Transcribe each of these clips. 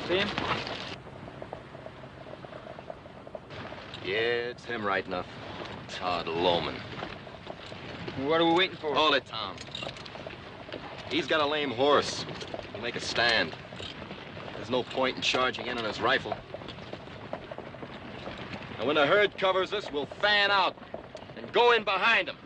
See him? Yeah, it's him right enough. Todd Loman. What are we waiting for? Hold it, Tom. He's got a lame horse. He'll make a stand. There's no point in charging in on his rifle. And when the herd covers us, we'll fan out and go in behind him.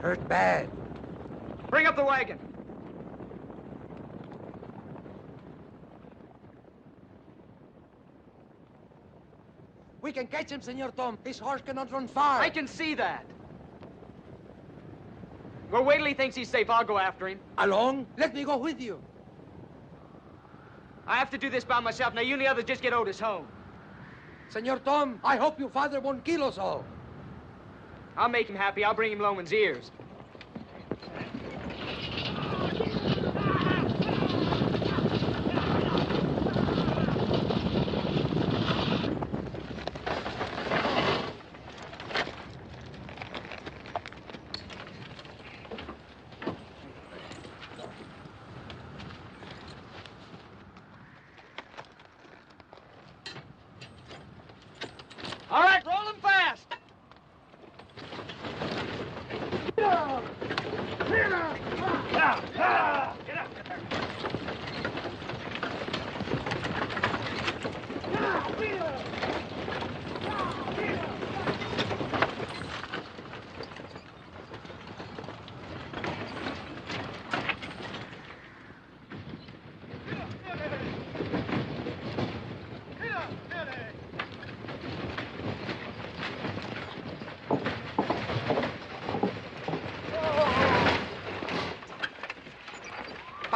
Hurt bad. Bring up the wagon. We can catch him, Senor Tom. His horse cannot run far. I can see that. Well, wait till he thinks he's safe. I'll go after him. Along? Let me go with you. I have to do this by myself. Now, you and the others just get Otis home. Senor Tom, I hope your father won't kill us all. I'll make him happy. I'll bring him Loman's ears.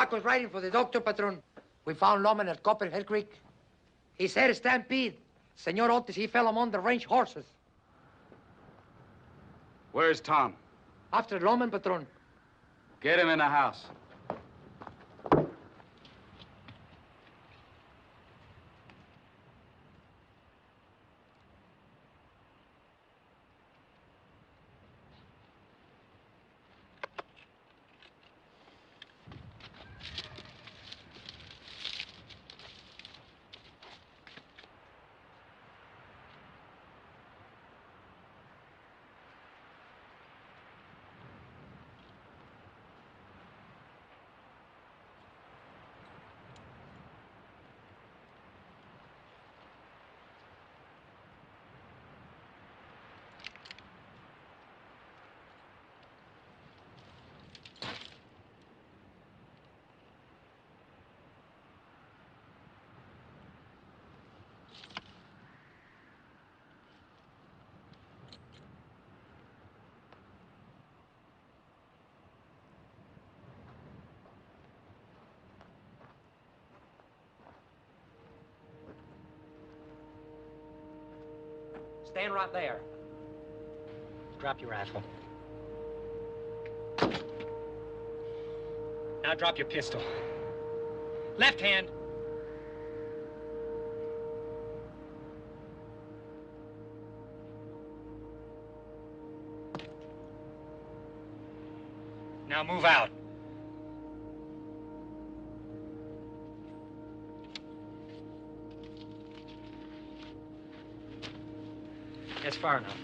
Doc was writing for the doctor, Patron. We found Loman at Copper Hill Creek. He said a stampede. Senor Otis, he fell among the range horses. Where's Tom? After Loman, Patron. Get him in the house. Stand right there. Drop your rifle. Now drop your pistol. Left hand. Now move out. That's far enough.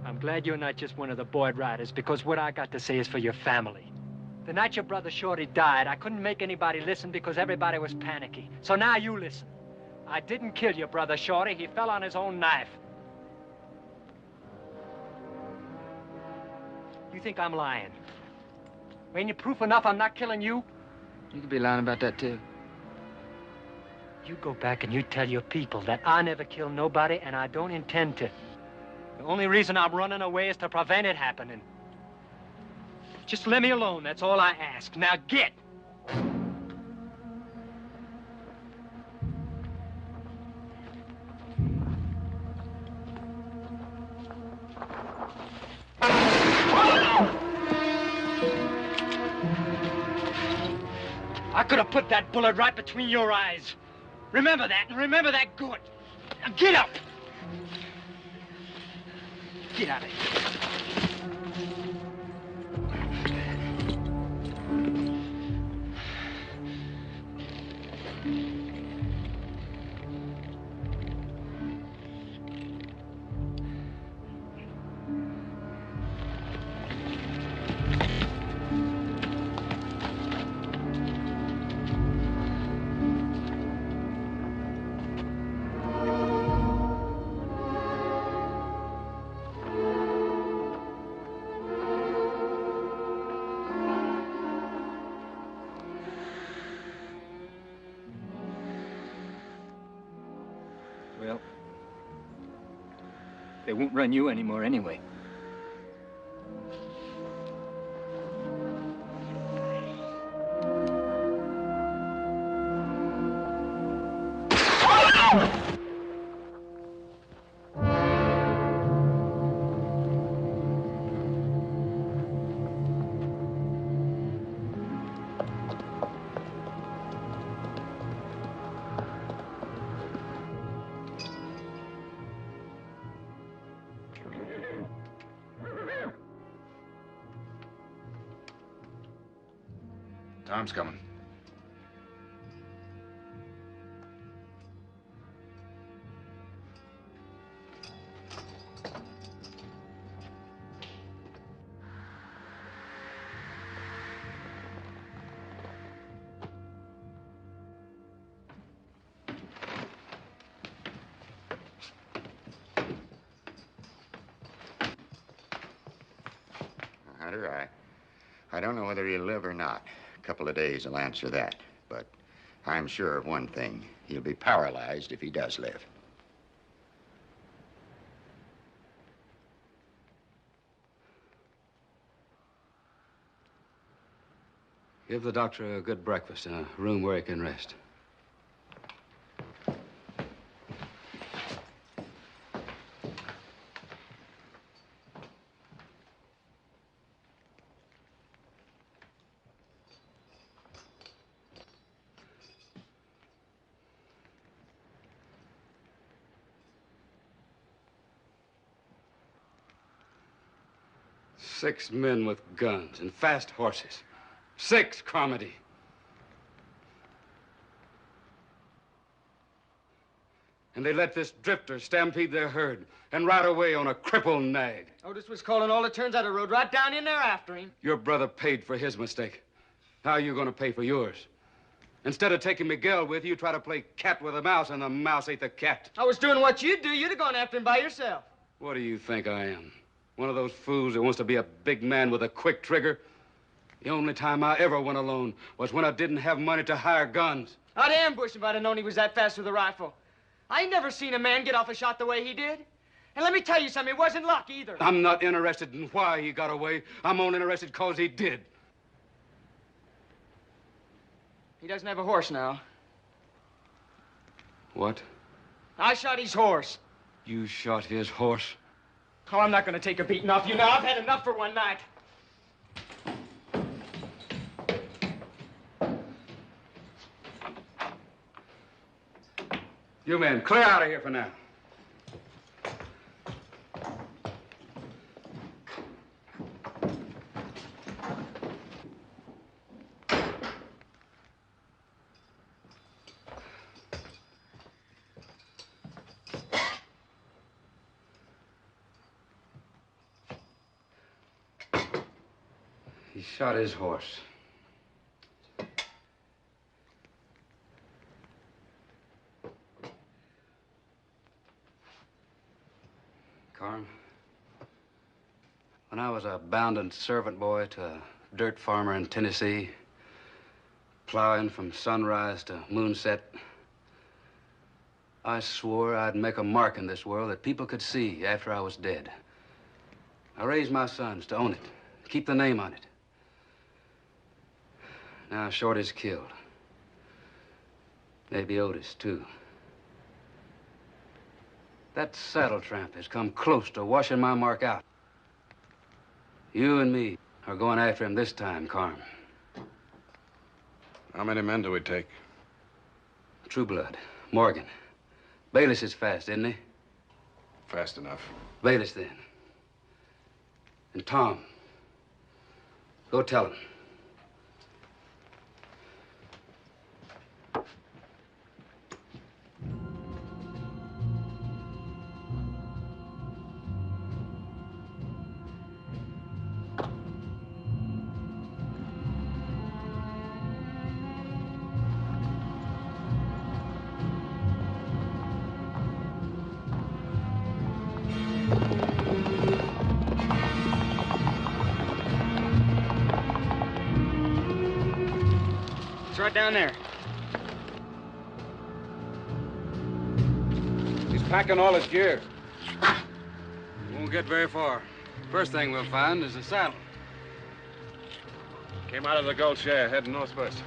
I'm glad you're not just one of the board riders, because what I got to say is for your family. The night your brother Shorty died, I couldn't make anybody listen because everybody was panicky. So now you listen. I didn't kill your brother Shorty. He fell on his own knife. You think I'm lying? Ain't you proof enough I'm not killing you? You could be lying about that, too. You go back and you tell your people that I never killed nobody and I don't intend to. The only reason I'm running away is to prevent it happening. Just let me alone, that's all I ask. Now get! I could have put that bullet right between your eyes. Remember that, and remember that good. Now get up! Get out of here. Well, they won't run you anymore anyway. Tom's coming. Hunter. I don't know whether he'll live or not. A couple of days will answer that. But I'm sure of one thing. He'll be paralyzed if he does live. Give the doctor a good breakfast in a room where he can rest. Six men with guns and fast horses. 6, Carmody. And they let this drifter stampede their herd and ride away on a crippled nag. Otis was calling all the turns out of the road right down in there after him. Your brother paid for his mistake. How are you going to pay for yours? Instead of taking Miguel with you, try to play cat with a mouse, and the mouse ate the cat. I was doing what you'd do. You'd have gone after him by yourself. What do you think I am? One of those fools that wants to be a big man with a quick trigger? The only time I ever went alone was when I didn't have money to hire guns. I'd ambush him if I'd have known he was that fast with a rifle. I ain't never seen a man get off a shot the way he did. And let me tell you something, it wasn't luck either. I'm not interested in why he got away. I'm only interested because he did. He doesn't have a horse now. What? I shot his horse. You shot his horse? Oh, I'm not going to take a beating off you now. I've had enough for one night. You men, clear out of here for now. He shot his horse. Carm, when I was a bounden servant boy to a dirt farmer in Tennessee, plowing from sunrise to moonset, I swore I'd make a mark in this world that people could see after I was dead. I raised my sons to own it, keep the name on it. Now Shorty's killed. Maybe Otis, too. That saddle tramp has come close to washing my mark out. You and me are going after him this time, Carm. How many men do we take? True blood. Morgan. Bayless is fast, isn't he? Fast enough. Bayless, then. And Tom. Go tell him. It's right down there. He's packing all his gear. Won't get very far. First thing we'll find is a saddle. Came out of the gold share, heading northwest.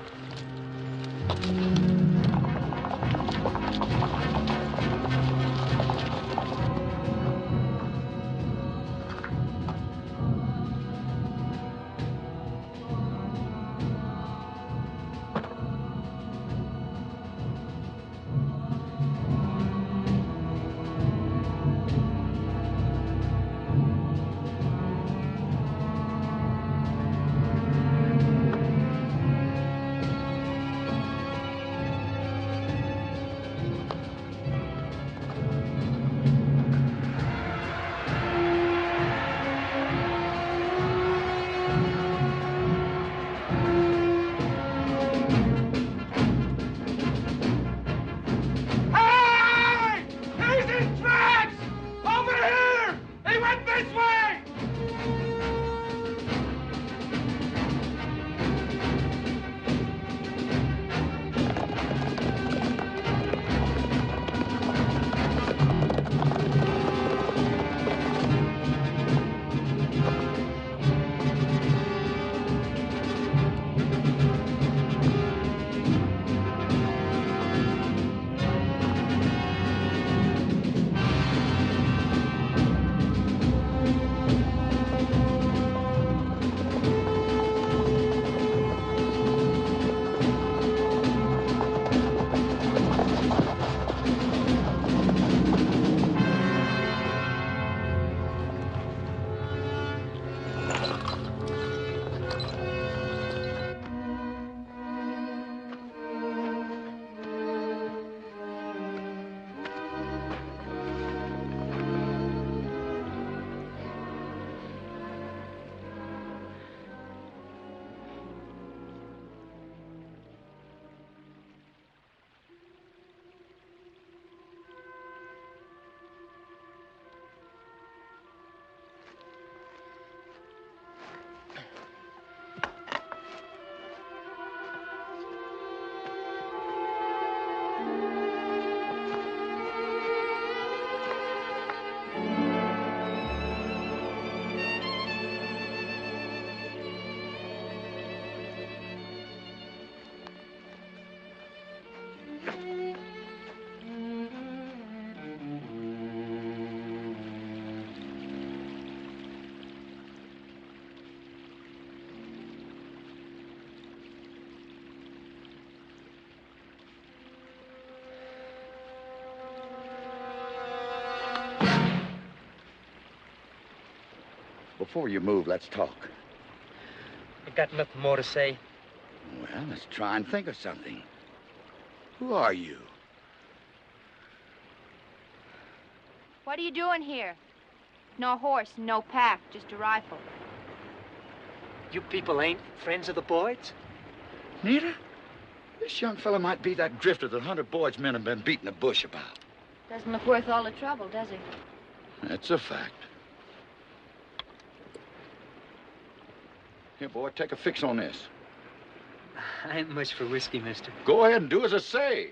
before you move, let's talk. I got nothing more to say. Well, let's try and think of something. Who are you? What are you doing here? No horse, no pack, just a rifle. You people ain't friends of the Boyds? Nita? This young fella might be that drifter that Hunter Boyd's men have been beating the bush about. Doesn't look worth all the trouble, does he? That's a fact. Here, boy, take a fix on this. I ain't much for whiskey, mister. Go ahead and do as I say.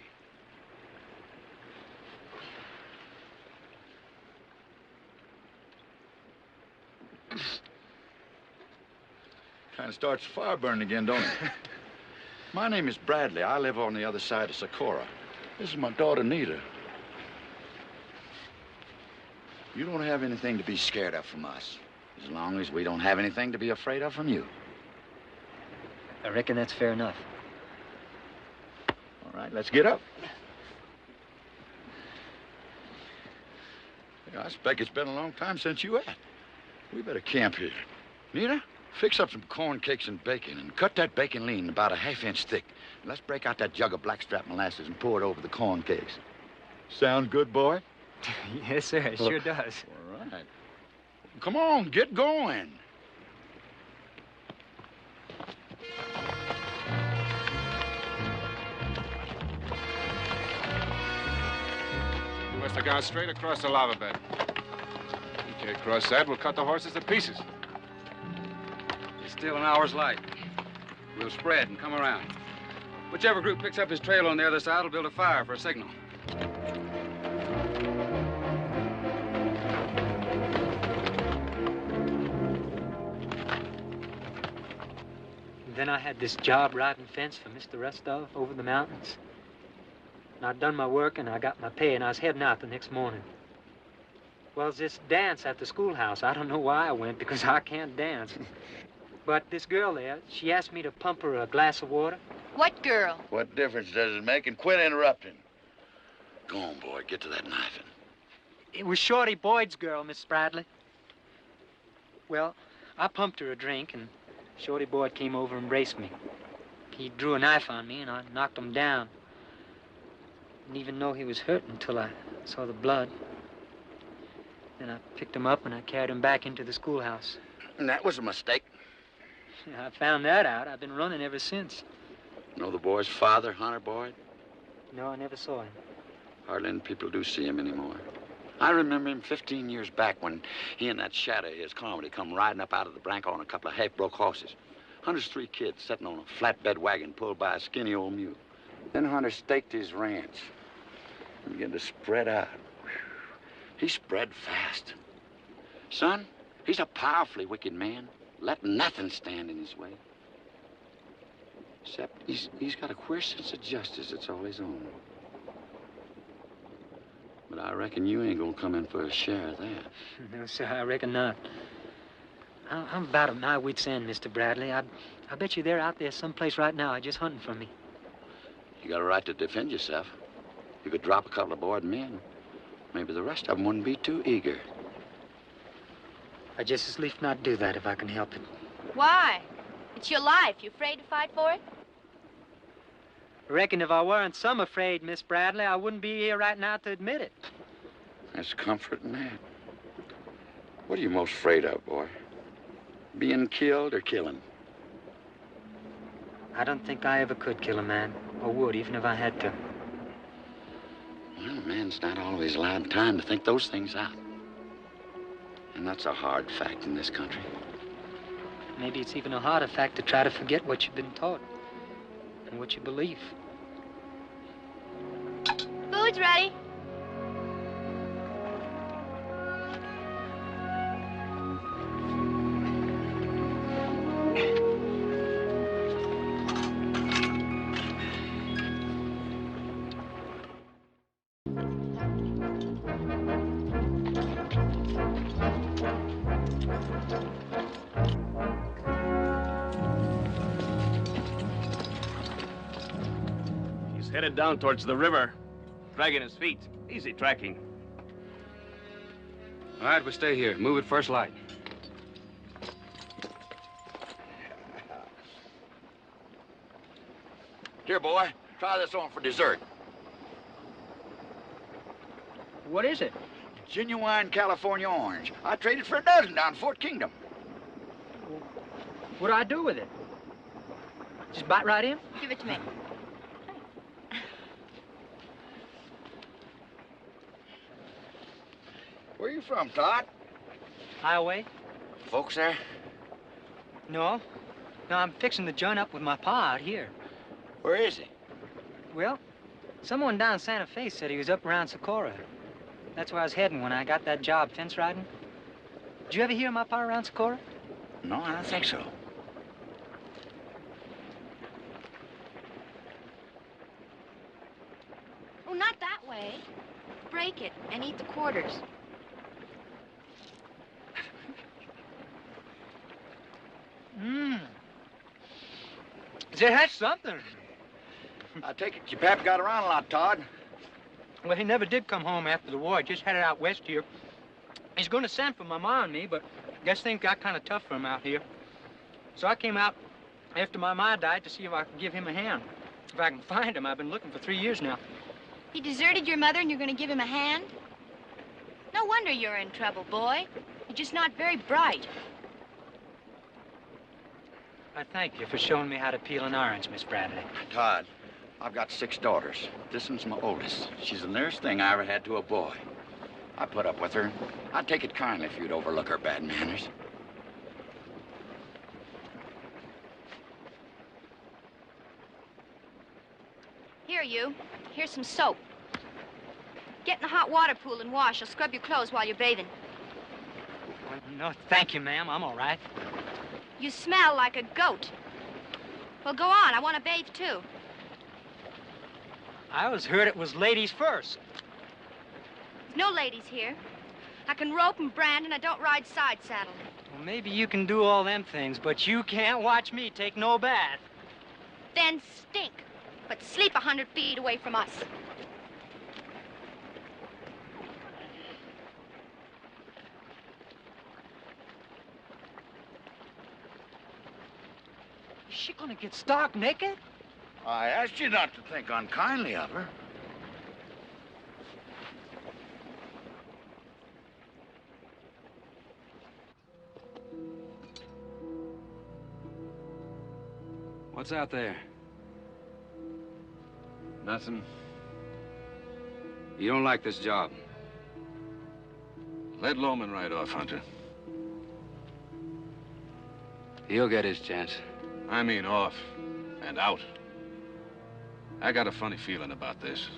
Kind of starts the fire burning again, don't it? My name is Bradley. I live on the other side of Socorro. This is my daughter, Nita. You don't have anything to be scared of from us, as long as we don't have anything to be afraid of from you. I reckon that's fair enough. All right, let's get up. Yeah, I expect it's been a long time since you ate. We better camp here. Nita, fix up some corn cakes and bacon, and cut that bacon lean about a half-inch thick. Let's break out that jug of blackstrap molasses and pour it over the corn cakes. Sound good, boy? Yes, sir, it sure does. All right. Come on, get going. You must have gone straight across the lava bed. You can't cross that. We'll cut the horses to pieces. It's still an hour's light. We'll spread and come around. Whichever group picks up his trail on the other side will build a fire for a signal. Then I had this job riding fence for Mr. Rustov over the mountains. And I'd done my work and I got my pay and I was heading out the next morning. Well, it's this dance at the schoolhouse. I don't know why I went because I can't dance. But this girl there, she asked me to pump her a glass of water. What girl? What difference does it make? And quit interrupting. Go on, boy. Get to that knifing. It was Shorty Boyd's girl, Miss Bradley. Well, I pumped her a drink and Shorty Boyd came over and embraced me. He drew a knife on me and I knocked him down. Didn't even know he was hurt until I saw the blood. Then I picked him up and I carried him back into the schoolhouse. And that was a mistake. I found that out. I've been running ever since. Know the boy's father, Hunter Boyd? No, I never saw him. Hardly any people do see him anymore. I remember him 15 years back when he and that shadow of his comedy come riding up out of the Branco on a couple of half-broke horses. Hunter's 3 kids sitting on a flatbed wagon pulled by a skinny old mule. Then Hunter staked his ranch and began to spread out. He spread fast. Son, he's a powerfully wicked man. Let nothing stand in his way. Except he's got a queer sense of justice that's all his own. But I reckon you ain't gonna come in for a share of that. No, sir, I reckon not. I'm about at my wit's end, Mr. Bradley. I bet you they're out there someplace right now just hunting for me. You got a right to defend yourself. You could drop a couple of Boyd men. Maybe the rest of them wouldn't be too eager. I just as lief not do that if I can help it. Why? It's your life. You afraid to fight for it? I reckon if I weren't some afraid, Miss Bradley, I wouldn't be here right now to admit it. There's comfort in that. What are you most afraid of, boy? Being killed or killing? I don't think I ever could kill a man, or would, even if I had to. Well, a man's not always allowed time to think those things out. And that's a hard fact in this country. Maybe it's even a harder fact to try to forget what you've been taught and what you believe. Food's ready. Headed down towards the river, dragging his feet. Easy tracking. All right, we'll stay here. Move at first light. Here, boy, try this on for dessert. What is it? Genuine California orange. I traded for a dozen down in Fort Kingdom. What do I do with it? Just bite right in? Give it to me. Where are you from, Todd? Highway? Folks there? No. No, I'm fixing to join up with my pa out here. Where is he? Well, someone down Santa Fe said he was up around Socorro. That's where I was heading when I got that job fence riding. Did you ever hear my pa around Socorro? No, I don't think so. Oh, not that way. Break it and eat the quarters. Mmm. That's something. I take it your pap got around a lot, Todd. Well, he never did come home after the war. Just headed out west here. He's going to send for my ma and me, but I guess things got kind of tough for him out here. So I came out after my ma died to see if I could give him a hand. If I can find him. I've been looking for 3 years now. He deserted your mother and you're going to give him a hand? No wonder you're in trouble, boy. You're just not very bright. I thank you for showing me how to peel an orange, Miss Bradley. Todd, I've got 6 daughters. This one's my oldest. She's the nearest thing I ever had to a boy. I put up with her. I'd take it kindly if you'd overlook her bad manners. Here, you. Here's some soap. Get in the hot water pool and wash. I'll scrub your clothes while you're bathing. Well, no, thank you, ma'am. I'm all right. You smell like a goat. Well, go on. I want to bathe, too. I always heard it was ladies first. There's no ladies here. I can rope and brand, and I don't ride side saddle. Well, maybe you can do all them things, but you can't watch me take no bath. Then stink. But sleep 100 feet away from us. Is she gonna get stark naked? I asked you not to think unkindly of her. What's out there? Nothing. You don't like this job? Let Loman right off, Hunter. He'll get his chance. I mean off and out. I got a funny feeling about this.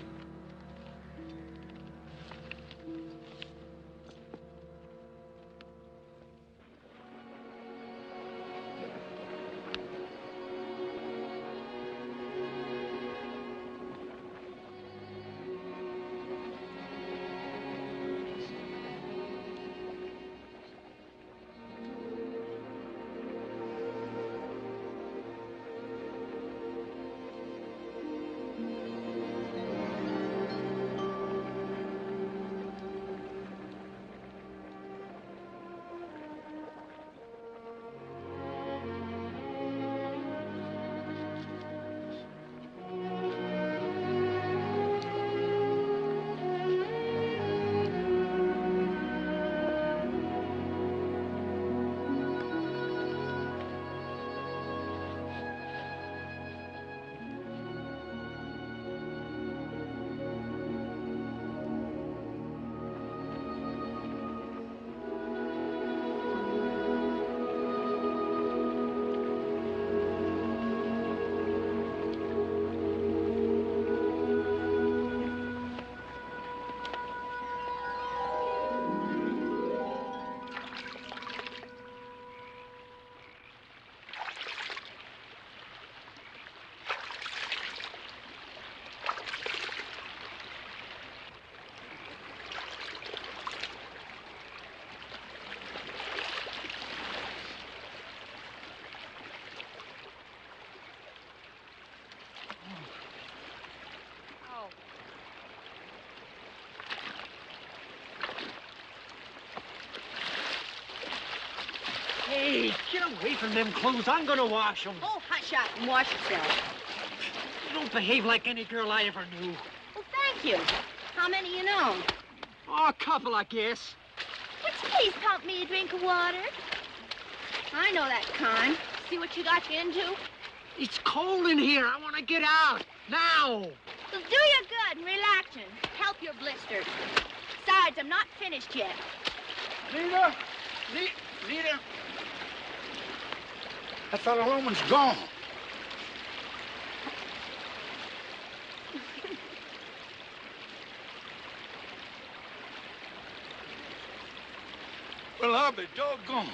Hey, get away from them clothes. I'm gonna wash them. Oh, hush up and wash yourself. You don't behave like any girl I ever knew. Well, thank you. How many you know? Oh, a couple, I guess. Would you please pump me a drink of water? I know that kind. See what you got you into? It's cold in here. I want to get out. Now. Well, do you good and relaxing. Help your blisters. Besides, I'm not finished yet. Nita? Nita? I thought the woman's gone. Well, I'll be doggone.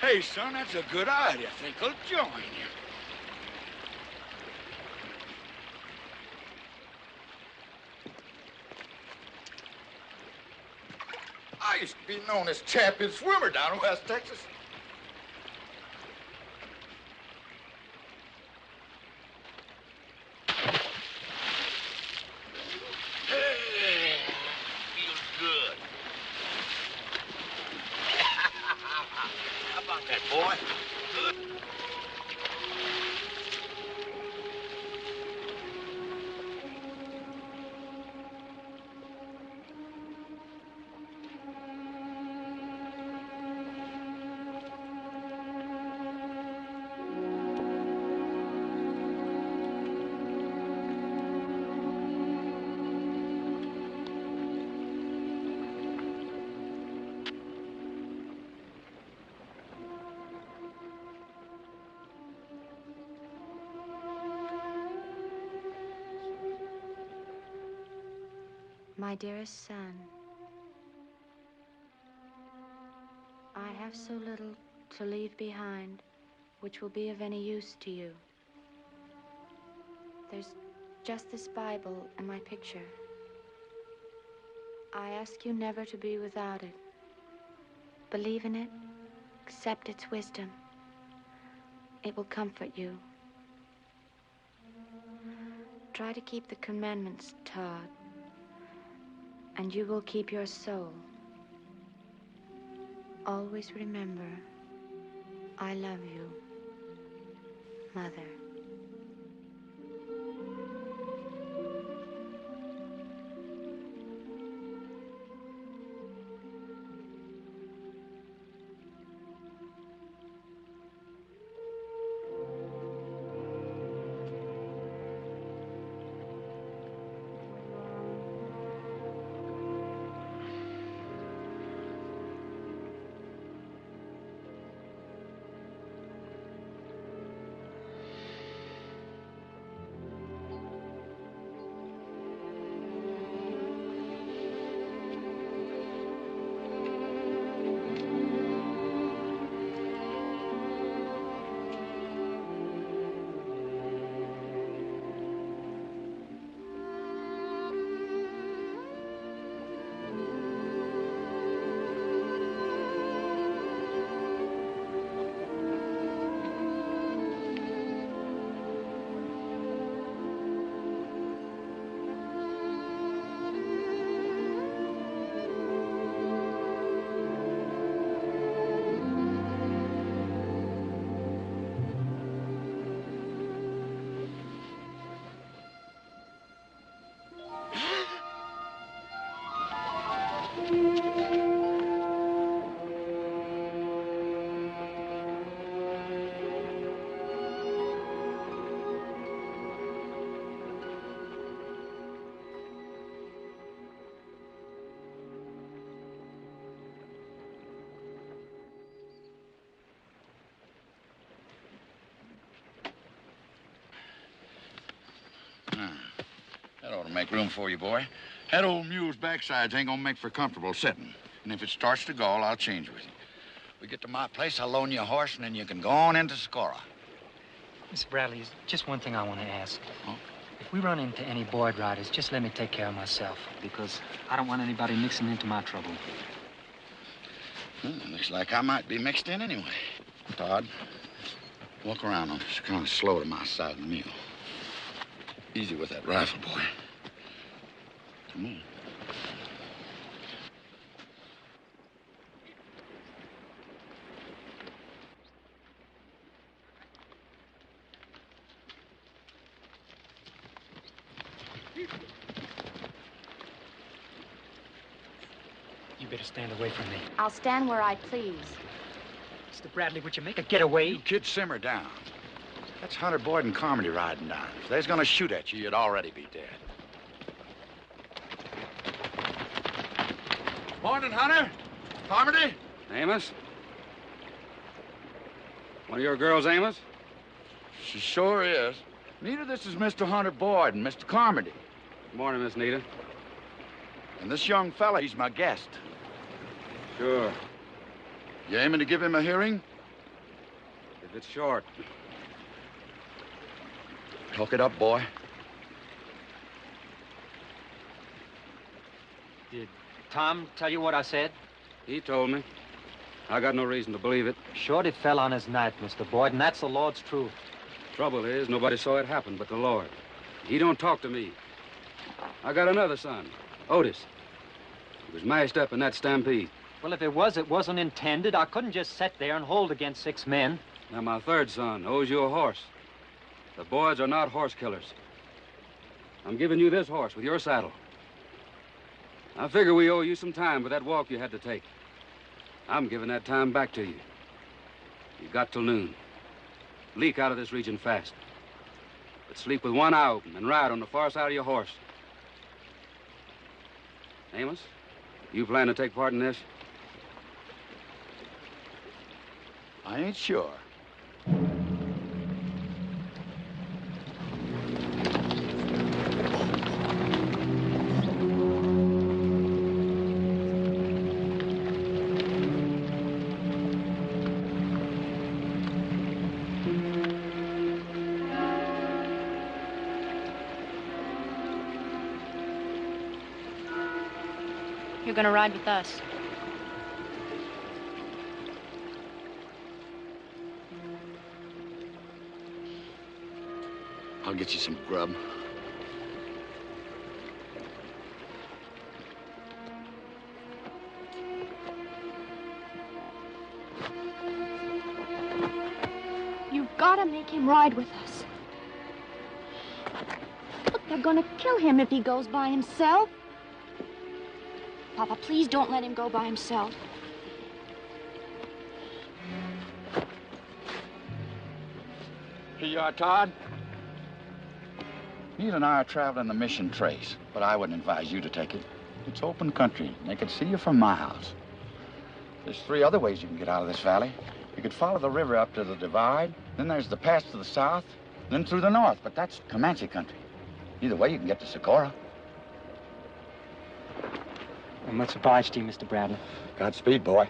Hey, son, that's a good idea. I think I'll join you. I used to be known as champion swimmer down in West Texas. Hey, feels good. How about that, boy? Good. My dearest son, I have so little to leave behind which will be of any use to you. There's just this Bible and my picture. I ask you never to be without it. Believe in it, accept its wisdom. It will comfort you. Try to keep the commandments taught, and you will keep your soul. Always remember, I love you, Mother. That ought to make room for you, boy. That old mule's backsides ain't gonna make for comfortable sitting. And if it starts to gall, I'll change with you. We get to my place, I'll loan you a horse, and then you can go on into Socorro. Mr. Bradley, there's just one thing I want to ask. Huh? If we run into any board riders, just let me take care of myself, because I don't want anybody mixing into my trouble. Well, looks like I might be mixed in anyway. Todd, walk around on this kind of slow to my side of the mule. Easy with that rifle, boy. Come on. to stand away from me. I'll stand where I please. Mr. Bradley, would you make a getaway? You kids simmer down. That's Hunter Boyd and Carmody riding down. If they was gonna shoot at you, you'd already be dead. Morning, Hunter. Carmody. Amos? One of your girls, Amos? She sure is. Nita, this is Mr. Hunter Boyd and Mr. Carmody. Good morning, Miss Nita. And this young fella, he's my guest. Sure. You aiming to give him a hearing? If it's short. Talk it up, boy. Did Tom tell you what I said? He told me. I got no reason to believe it. Shorty fell on his knife, Mr. Boyd, and that's the Lord's truth. Trouble is, nobody saw it happen but the Lord. He don't talk to me. I got another son, Otis. He was mashed up in that stampede. Well, if it wasn't intended. I couldn't just sit there and hold against 6 men. Now, my third son owes you a horse. The Boyds are not horse killers. I'm giving you this horse with your saddle. I figure we owe you some time for that walk you had to take. I'm giving that time back to you. You got till noon. Leak out of this region fast. But sleep with one eye open and ride on the far side of your horse. Amos, you plan to take part in this? I ain't sure. You're gonna ride with us. I'll get you some grub. You've got to make him ride with us. Look, they're gonna kill him if he goes by himself. Papa, please don't let him go by himself. Here you are, Todd. Neil and I are traveling the mission trace, but I wouldn't advise you to take it. It's open country, and they could see you from my house. There's 3 other ways you can get out of this valley. You could follow the river up to the divide, then there's the pass to the south, then through the north, but that's Comanche country. Either way, you can get to Socorro. I'm much obliged to you, Mr. Bradley. Godspeed, boy.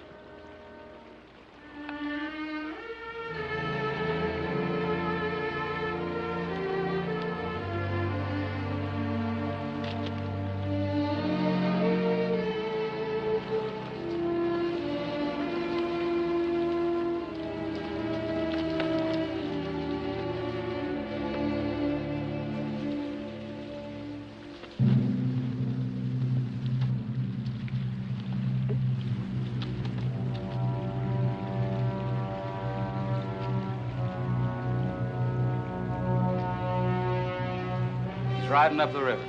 Riding up the river.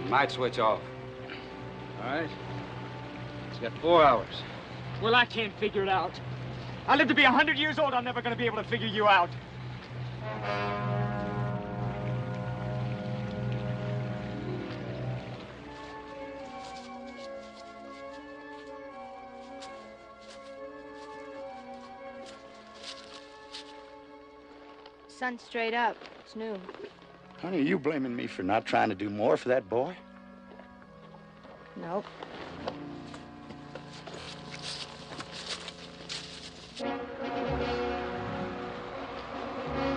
He might switch off. All right. He's got 4 hours. Well, I can't figure it out. I live to be 100 years old. I'm never going to be able to figure you out. Sun's straight up. It's noon. Honey, are you blaming me for not trying to do more for that boy? Nope.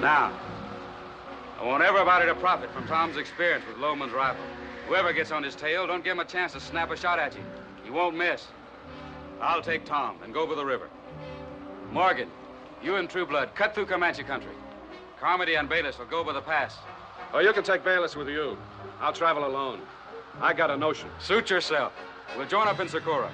Now, I want everybody to profit from Tom's experience with Loman's rifle. Whoever gets on his tail, don't give him a chance to snap a shot at you. He won't miss. I'll take Tom and go over the river. Morgan, you and True Blood, cut through Comanche country. Carmody and Bayless will go over the pass. Oh, you can take Bayless with you. I'll travel alone. I got a notion. Suit yourself. We'll join up in Socorro.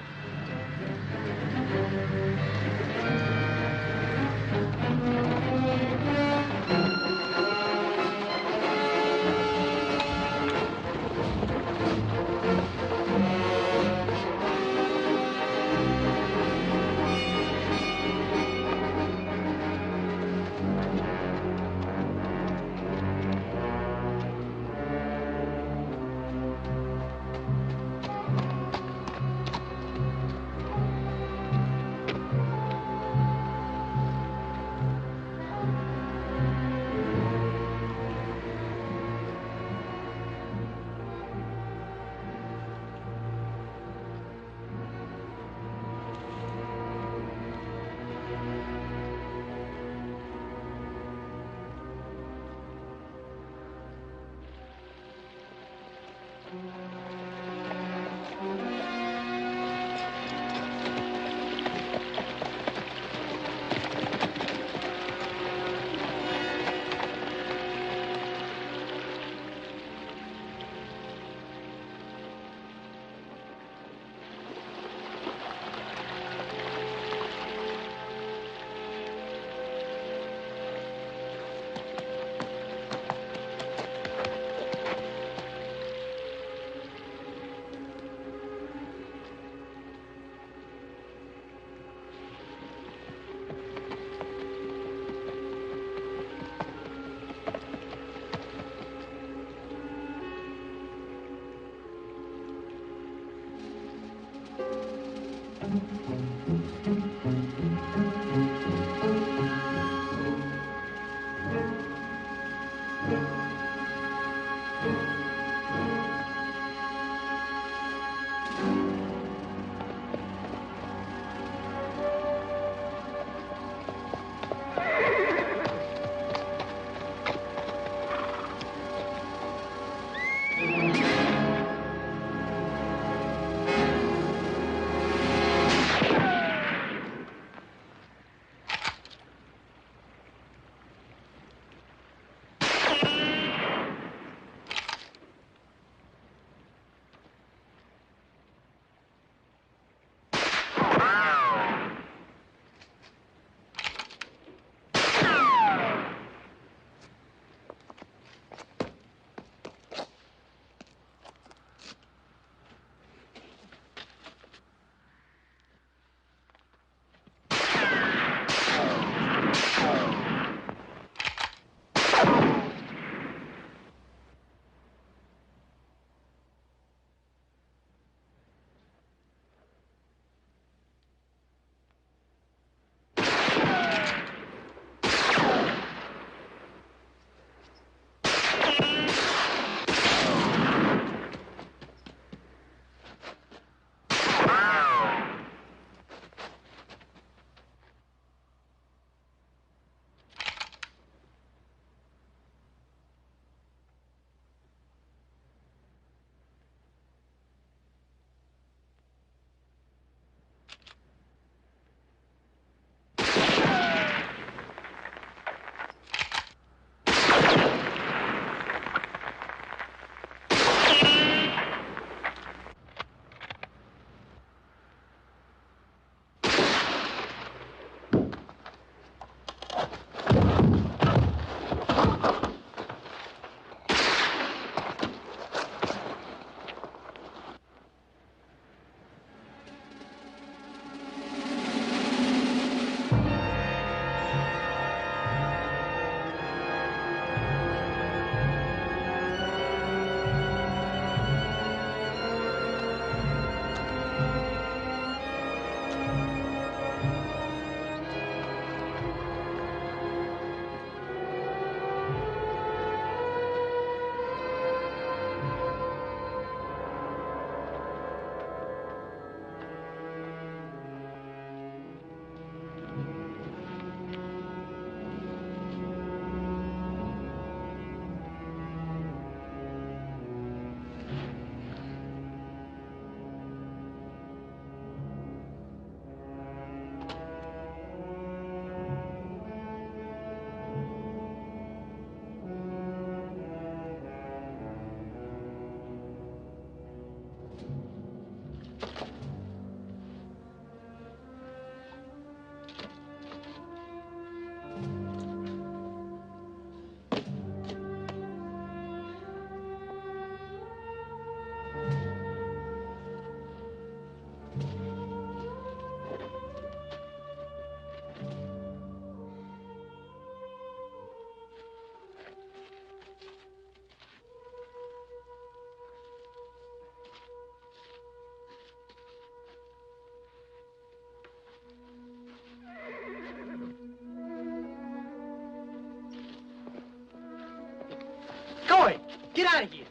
Going! Get out of here!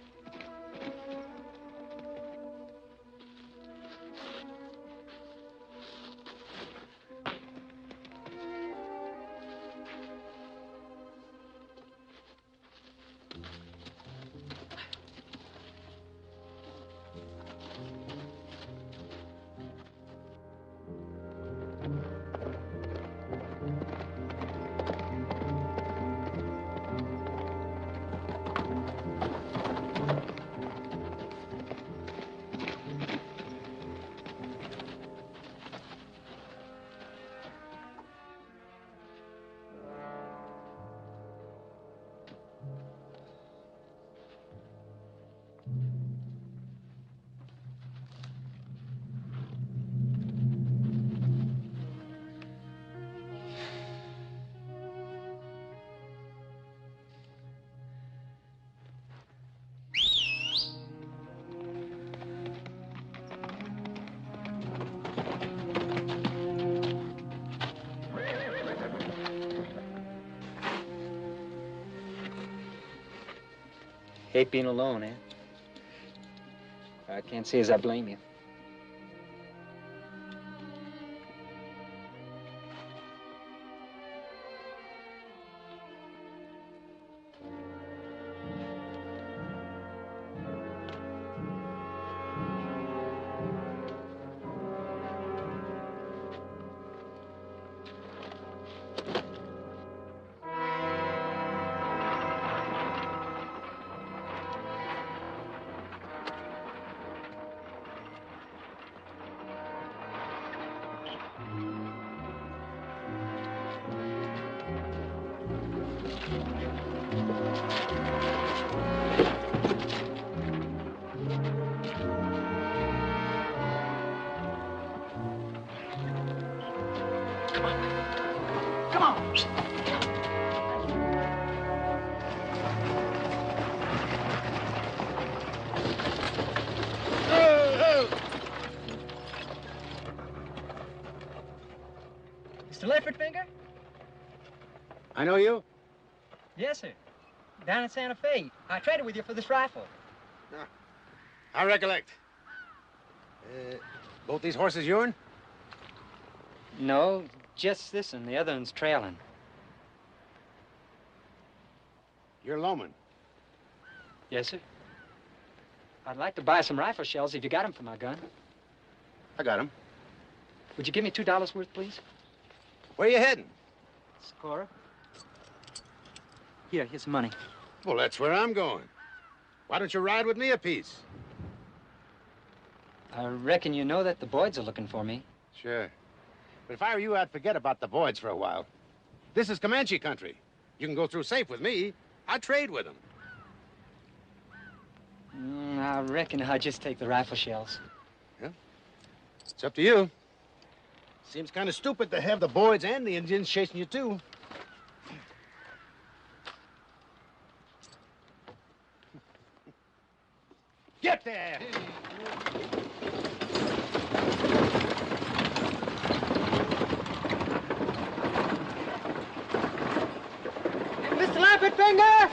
Hate being alone, eh? I can't say as I blame you. Mr. Leopard Finger? I know you? Yes, sir. Down in Santa Fe. I traded with you for this rifle. I recollect. Both these horses yourn? No, just this one. The other one's trailing. You're Loman. Yes, sir. I'd like to buy some rifle shells if you got them for my gun. I got them. Would you give me $2 worth, please? Where you heading? Score. Here's some money. Well, that's where I'm going. Why don't you ride with me a piece? I reckon you know that the Boyds are looking for me. Sure. But if I were you, I'd forget about the Boyds for a while. This is Comanche country. You can go through safe with me. I trade with them. I reckon I'll just take the rifle shells. Yeah. It's up to you. Seems kind of stupid to have the Boyds and the Indians chasing you, too. Get there! Mr. Leopard Finger!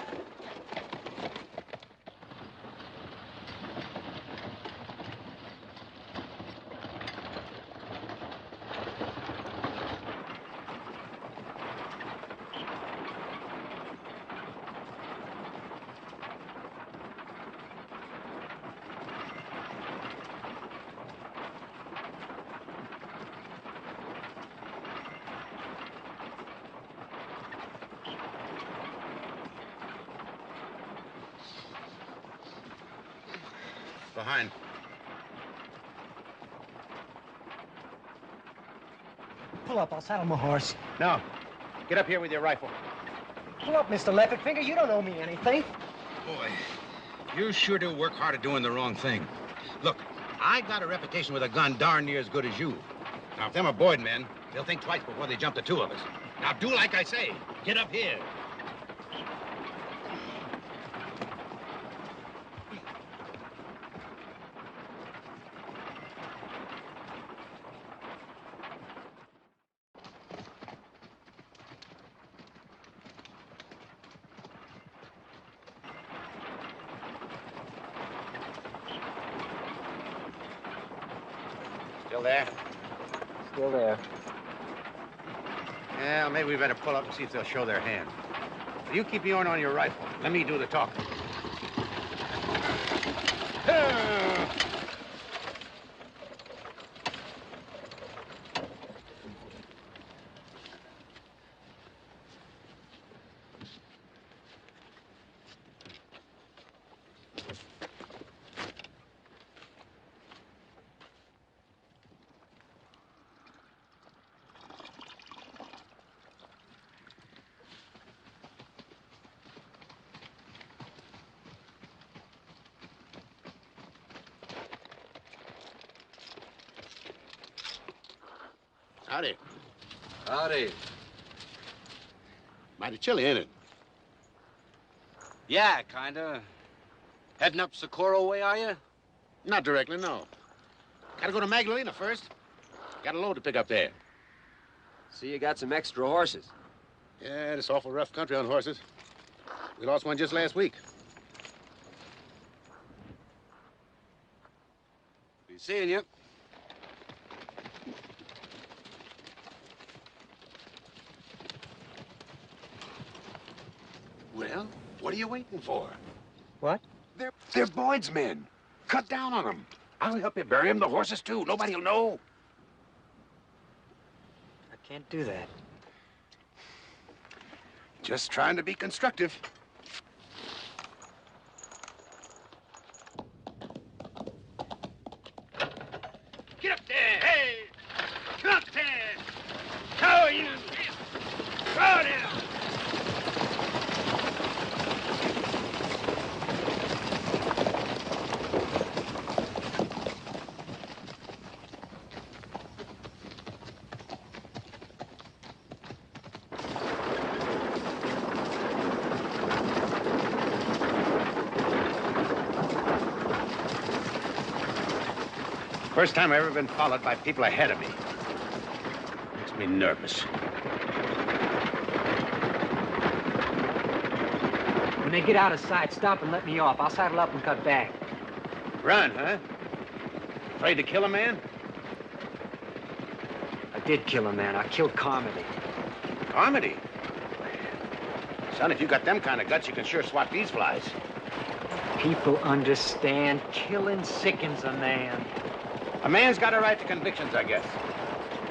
Behind. Pull up, I'll saddle my horse. No. Get up here with your rifle. Pull up, Mr. Leopard Finger. You don't owe me anything. Boy, you sure do work hard at doing the wrong thing. Look, I got a reputation with a gun darn near as good as you. Now, if them are Boyd men, they'll think twice before they jump the two of us. Now, do like I say. Get up here. Still there? Still there. Yeah, maybe we better pull up and see if they'll show their hand. You keep yours on your rifle. Let me do the talking. Howdy. Howdy. Mighty chilly, ain't it? Yeah, kinda. Heading up Socorro way, are you? Not directly, no. Gotta go to Magdalena first. Got a load to pick up there. See, you got some extra horses. Yeah, it's awful rough country on horses. We lost one just last week. Seeing you. Well, what are you waiting for? What? They're Boyd's men. Cut down on them. I'll help you bury them, the horses, too. Nobody'll know. I can't do that. Just trying to be constructive. Get up there! Hey! Come up there! How are you? Go now! First time I've ever been followed by people ahead of me. Makes me nervous. When they get out of sight, stop and let me off. I'll saddle up and cut back. Run, huh? Afraid to kill a man? I did kill a man. I killed Carmody. Carmody? Son, if you got them kind of guts, you can sure swat these flies. People understand. Killing sickens a man. A man's got a right to convictions, I guess.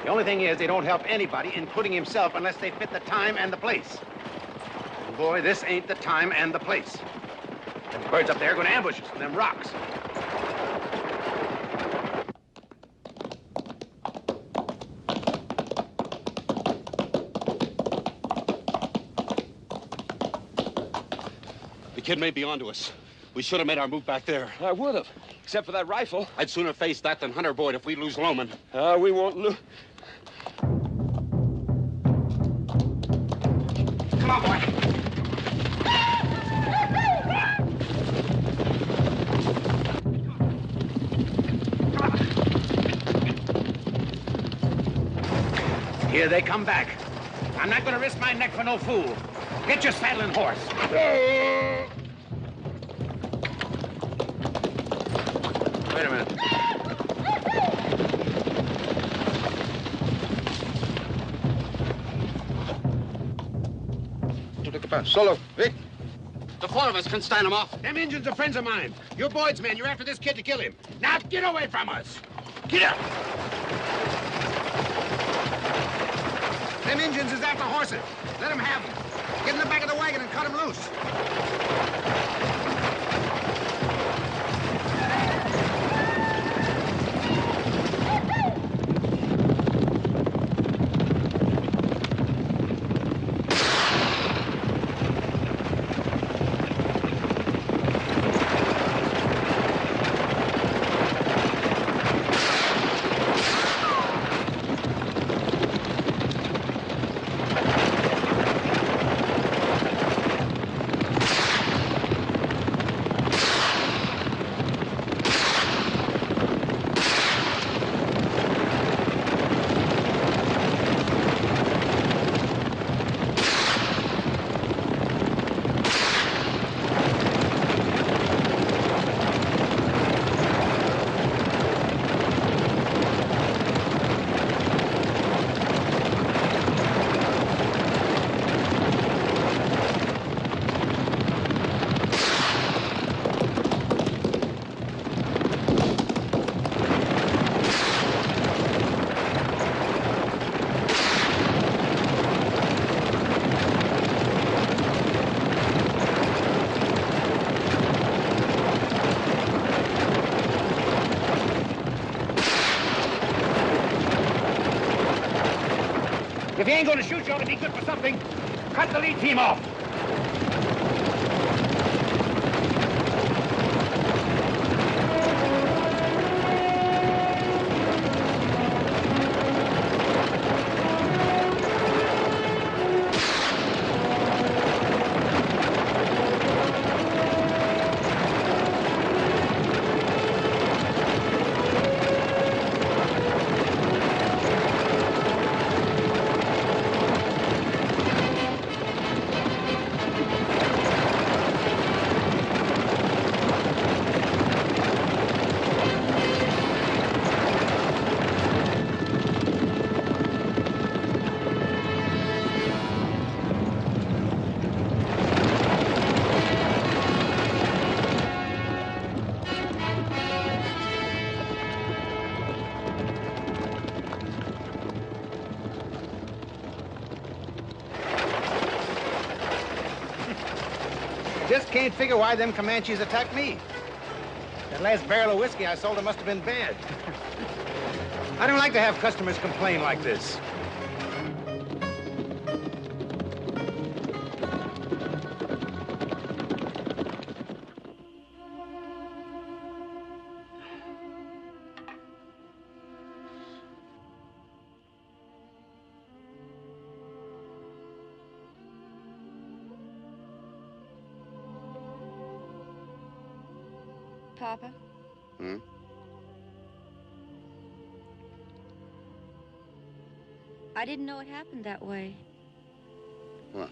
The only thing is they don't help anybody, including himself, unless they fit the time and the place. And boy, this ain't the time and the place. Them birds up there are going to ambush us from them rocks. The kid may be onto us. We should have made our move back there. I would have, except for that rifle. I'd sooner face that than Hunter Boyd if we lose Loman. We won't lose. Come on, boy. Here they come back. I'm not going to risk my neck for no fool. Get your saddle and horse. Wait a minute. Solo, Vic. The four of us can stand him off. Them Indians are friends of mine. You're Boyd's men. You're after this kid to kill him. Now get away from us. Get up. Them Indians is after horses. Let them have them. Get in the back of the wagon and cut them loose. If he ain't going to shoot you, ought to be good for something. Cut the lead team off. just can't figure why them Comanches attacked me. That last barrel of whiskey I sold them must have been bad. I don't like to have customers complain like this. Papa? Hmm? I didn't know it happened that way. What?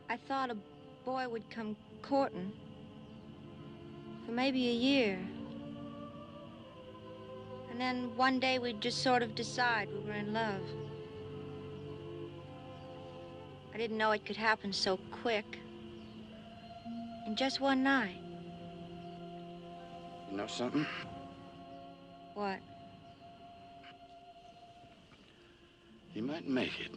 I thought a boy would come courting for maybe a year. And then one day we'd just sort of decide we were in love. I didn't know it could happen so quick. In just one night. You know something? What? You might make it.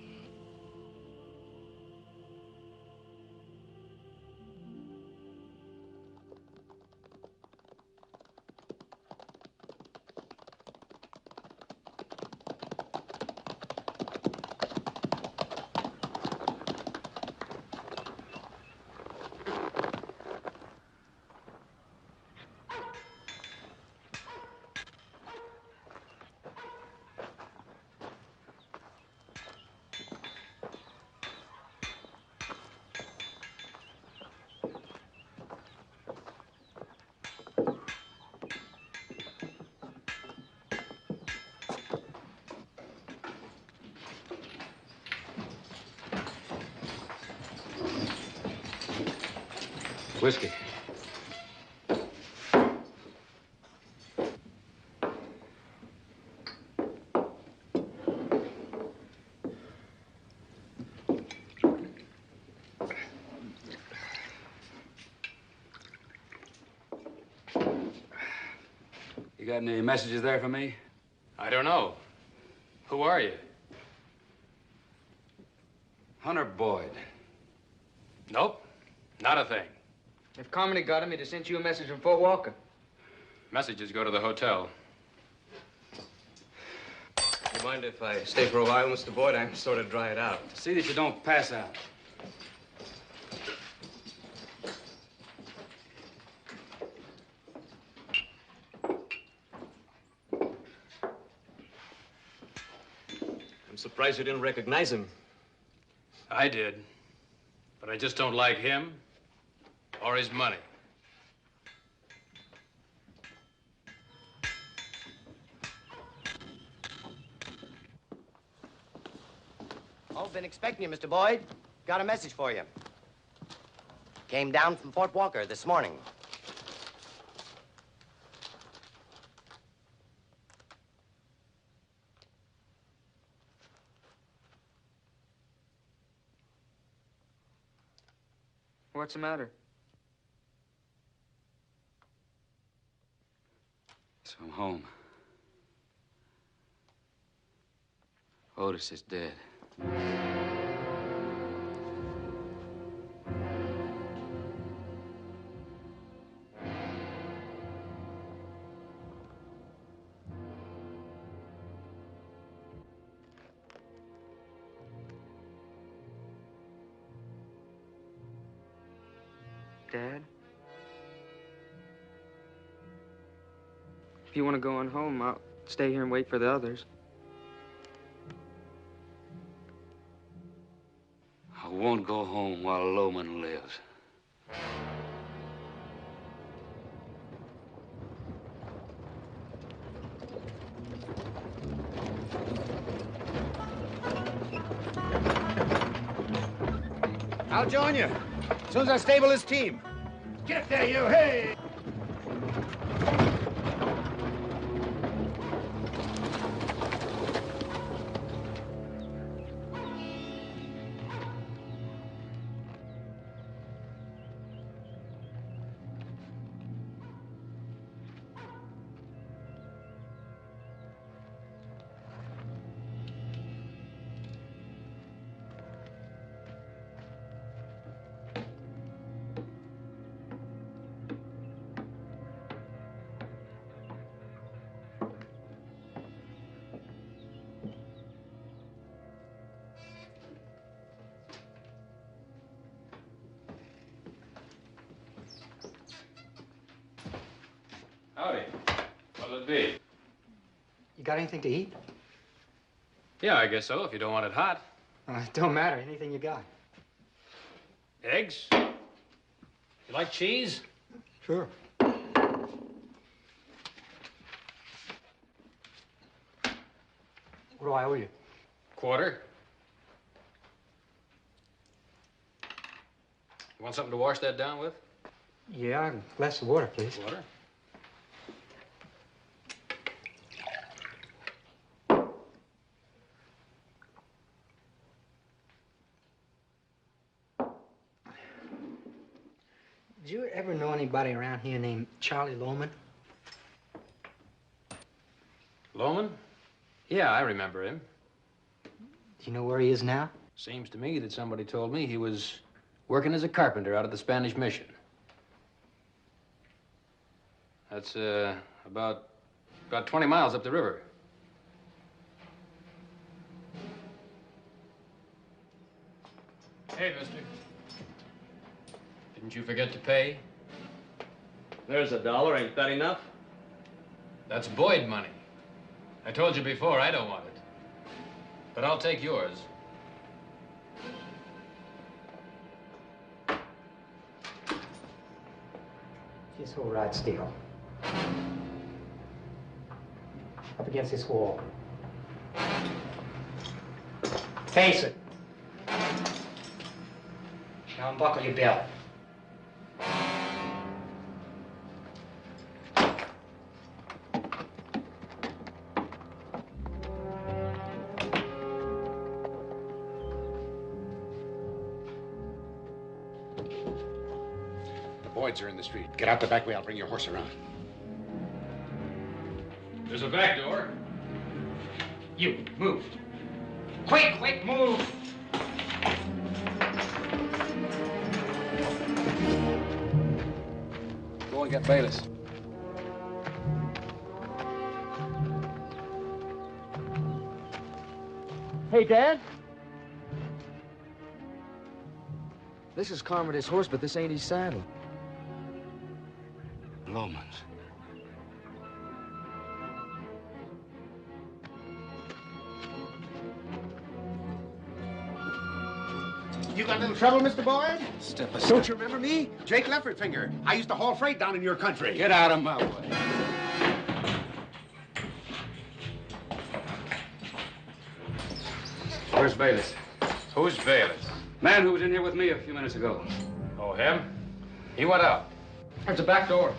Whiskey. You got any messages there for me? I don't know. Who are you? Hunter Boyd. Nope, not a thing. If Carmody got him, he'd have sent you a message from Fort Walker. Messages go to the hotel. You mind if I stay for a while, Mr. Boyd? I'm sort of dried out. See that you don't pass out. I'm surprised you didn't recognize him. I did, but I just don't like him or his money. Oh, been expecting you, Mr. Boyd. Got a message for you. Came down from Fort Walker this morning. What's the matter? So I'm home. Otis is dead. Dad? If you want to go on home, I'll stay here and wait for the others. I won't go home while Loman lives. I'll join you as soon as I stable this team. Get up there, you. Hey! Howdy. What'll it be? You got anything to eat? Yeah, I guess so, if you don't want it hot. It don't matter. Anything you got. Eggs? You like cheese? Sure. What do I owe you? Quarter. You want something to wash that down with? Yeah, a glass of water, please. Water? Did you ever know anybody around here named Charlie Loman? Loman? Yeah, I remember him. Do you know where he is now? Seems to me that somebody told me he was working as a carpenter out at the Spanish Mission. That's, about 20 miles up the river. Hey, mister. Didn't you forget to pay? There's $1. Ain't that enough? That's Boyd money. I told you before, I don't want it. But I'll take yours. Just hold right still. Up against this wall. Face it. Now unbuckle your belt. Boys are in the street. Get out the back way. I'll bring your horse around. There's a back door. You, move. Quick, quick, move. Go and get Bayless. Hey, Dad. This is Carmody's horse, but this ain't his saddle. Loman's. You got a little trouble, Mr. Boyd? Step Don't aside. you remember me? Jake Leffertfinger. I used to haul freight down in your country. Get out of my way. Where's Bayless? Who's Bayless? Man who was in here with me a few minutes ago. Oh, him? He went out. There's a back door.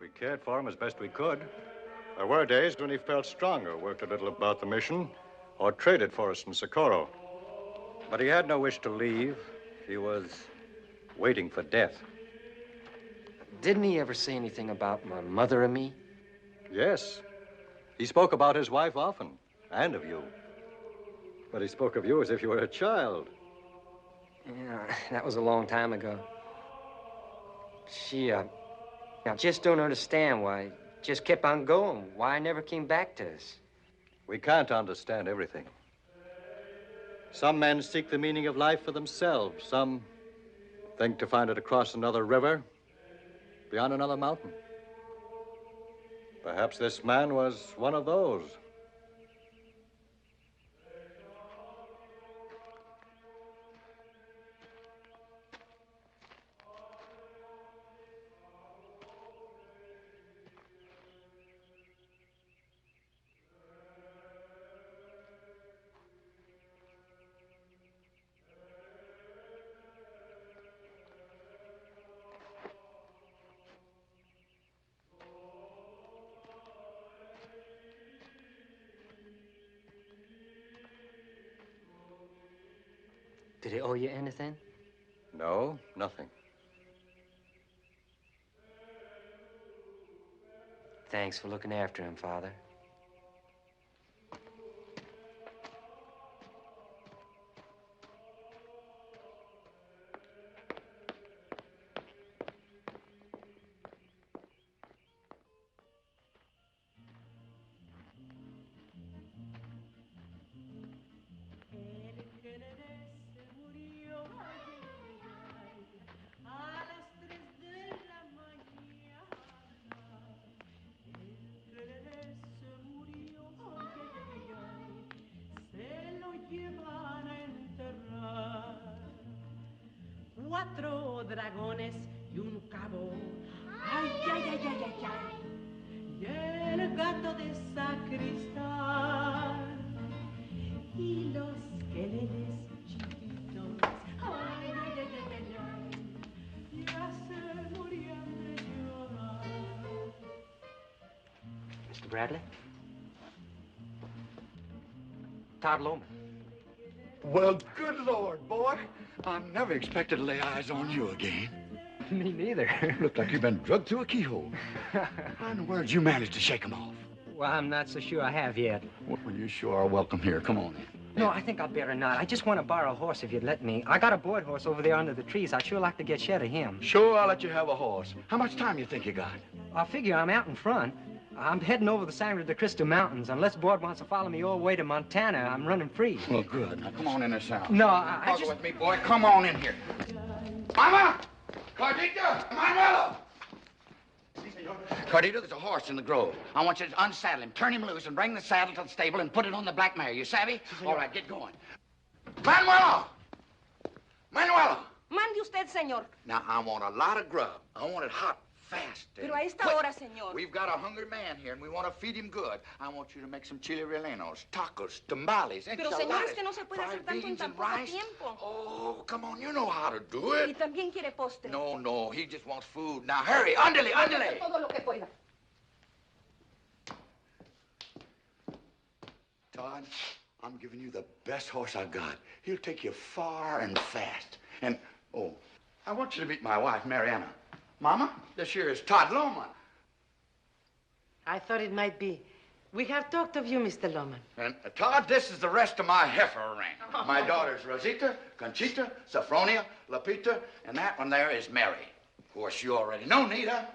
We cared for him as best we could. There were days when he felt stronger, worked a little about the mission, or traded for us in Socorro. But he had no wish to leave. He was waiting for death. Didn't he ever say anything about my mother and me? Yes. He spoke about his wife often, and of you. But he spoke of you as if you were a child. Yeah, that was a long time ago. She, I just don't understand why. Just kept on going. Why I never came back to us. We can't understand everything. Some men seek the meaning of life for themselves. Some think to find it across another river, beyond another mountain. Perhaps this man was one of those. Did he owe you anything? No, nothing. Thanks for looking after him, Father. Cuatro dragones y un cabo. Ay, ay, ay, ay, ay, ay. Y el gato de sacristán. Y los queleles chiquitos. Ay, ay, ay, ay, ay, ay. Ya se morían de llorar. Mr. Bradley? Todd Loman. Well, good Lord, boy. I never expected to lay eyes on you again. Me neither. Looked like you've been drugged through a keyhole. How in the world did you manage to shake them off? Well, I'm not so sure I have yet. Well, you sure are welcome here. Come on in. No, I think I'd better not. I just want to borrow a horse if you'd let me. I got a board horse over there under the trees. I'd sure like to get shed of him. Sure, I'll let you have a horse. How much time you think you got? I figure I'm out in front. I'm heading over the Sangre de Cristo Mountains. Unless Board wants to follow me all the way to Montana, I'm running free. Well, good. Now, come on in this house. No, I just... with me, boy. Come on in here. Mama! Cardita! Manuelo! Cardita, there's a horse in the grove. I want you to unsaddle him, turn him loose, and bring the saddle to the stable and put it on the black mare. You savvy? All right, get going. Manuelo! Manuelo! Mande usted, señor. Now, I want a lot of grub. I want it hot, fast. Pero a esta hora, señor. We've got a hungry man here, and we want to feed him good. I want you to make some chili rellenos, tacos, tamales, Pero, señor, es que no se puede hacer tanto en tan poco tiempo. Oh, come on, you know how to do it. Y también quiere postre. No, he just wants food. Now, hurry, ándale, ándale. Todo lo que pueda. Todd, I'm giving you the best horse I got. He'll take you far and fast. And, oh, I want you to meet my wife, Mariana. Mama, this here is Todd Loman. I thought it might be. We have talked of you, Mr. Loman. And, Todd, this is the rest of my heifer rank. My daughters, Rosita, Conchita, Sophronia, Lapita, and that one there is Mary. Of course, you already know Nita.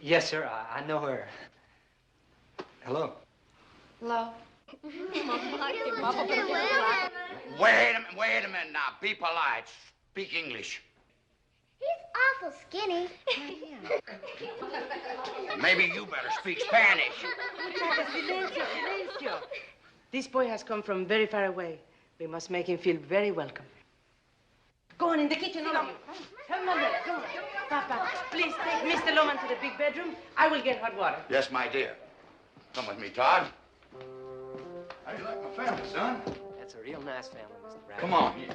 Yes, sir. I know her. Hello. Hello. Wait a minute now. Be polite. Speak English. He's awful skinny. Maybe you better speak Spanish. Silencio, silencio. This boy has come from very far away. We must make him feel very welcome. Go on in the kitchen, all of you. Come on there, come on. Papa, please take Mr. Loman to the big bedroom. I will get hot water. Yes, my dear. Come with me, Todd. How do you like my family, son? That's a real nice family, Mr. Bradley. Come on here.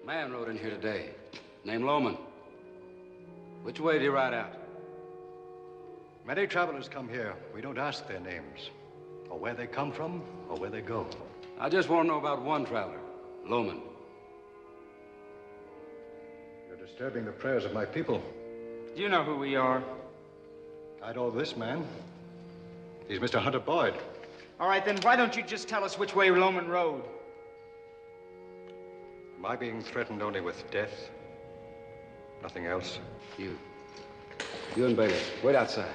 Man rode in here today, named Loman. Which way did he ride out? Many travelers come here. We don't ask their names, or where they come from, or where they go. I just want to know about one traveler, Loman. You're disturbing the prayers of my people. Do you know who we are? I know this man. He's Mr. Hunter Boyd. All right, then why don't you just tell us which way Loman rode? Am I being threatened only with death? Nothing else? You and Bailey, wait outside.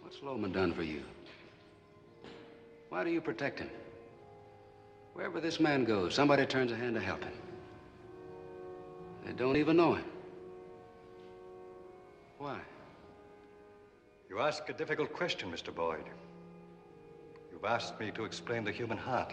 What's Loman done for you? Why do you protect him? Wherever this man goes, somebody turns a hand to help him. They don't even know him. Why? You ask a difficult question, Mr. Boyd. You've asked me to explain the human heart.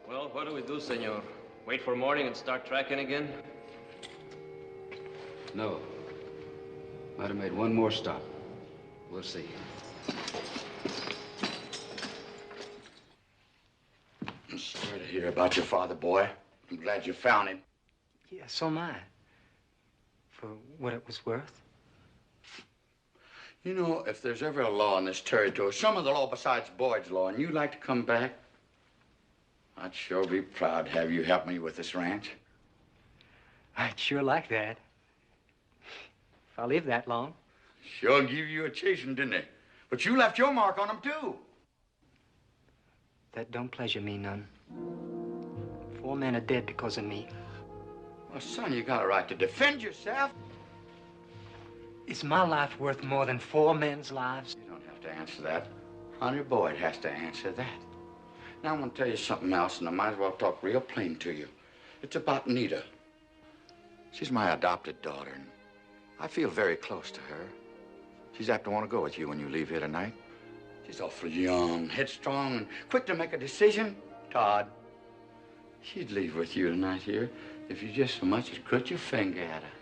Well, what do we do, senor? Wait for morning and start tracking again? No. Might have made one more stop. We'll see. I'm sorry to hear about your father, boy. I'm glad you found him. Yeah, so am I. For what it was worth. You know, if there's ever a law in this territory, some other law besides Boyd's law, and you'd like to come back, I'd sure be proud to have you help me with this ranch. I'd sure like that. If I live that long. Sure give you a chasing, didn't they? But you left your mark on them, too. That don't pleasure me none. 4 men are dead because of me. Well, son, you got a right to defend yourself. Is my life worth more than 4 men's lives? You don't have to answer that. Honey Boyd has to answer that. Now, I want to tell you something else, and I might as well talk real plain to you. It's about Nita. She's my adopted daughter, and I feel very close to her. She's apt to want to go with you when you leave here tonight. She's awfully young, headstrong, and quick to make a decision. Todd, she'd leave with you tonight here if you just so much as crooked your finger at her.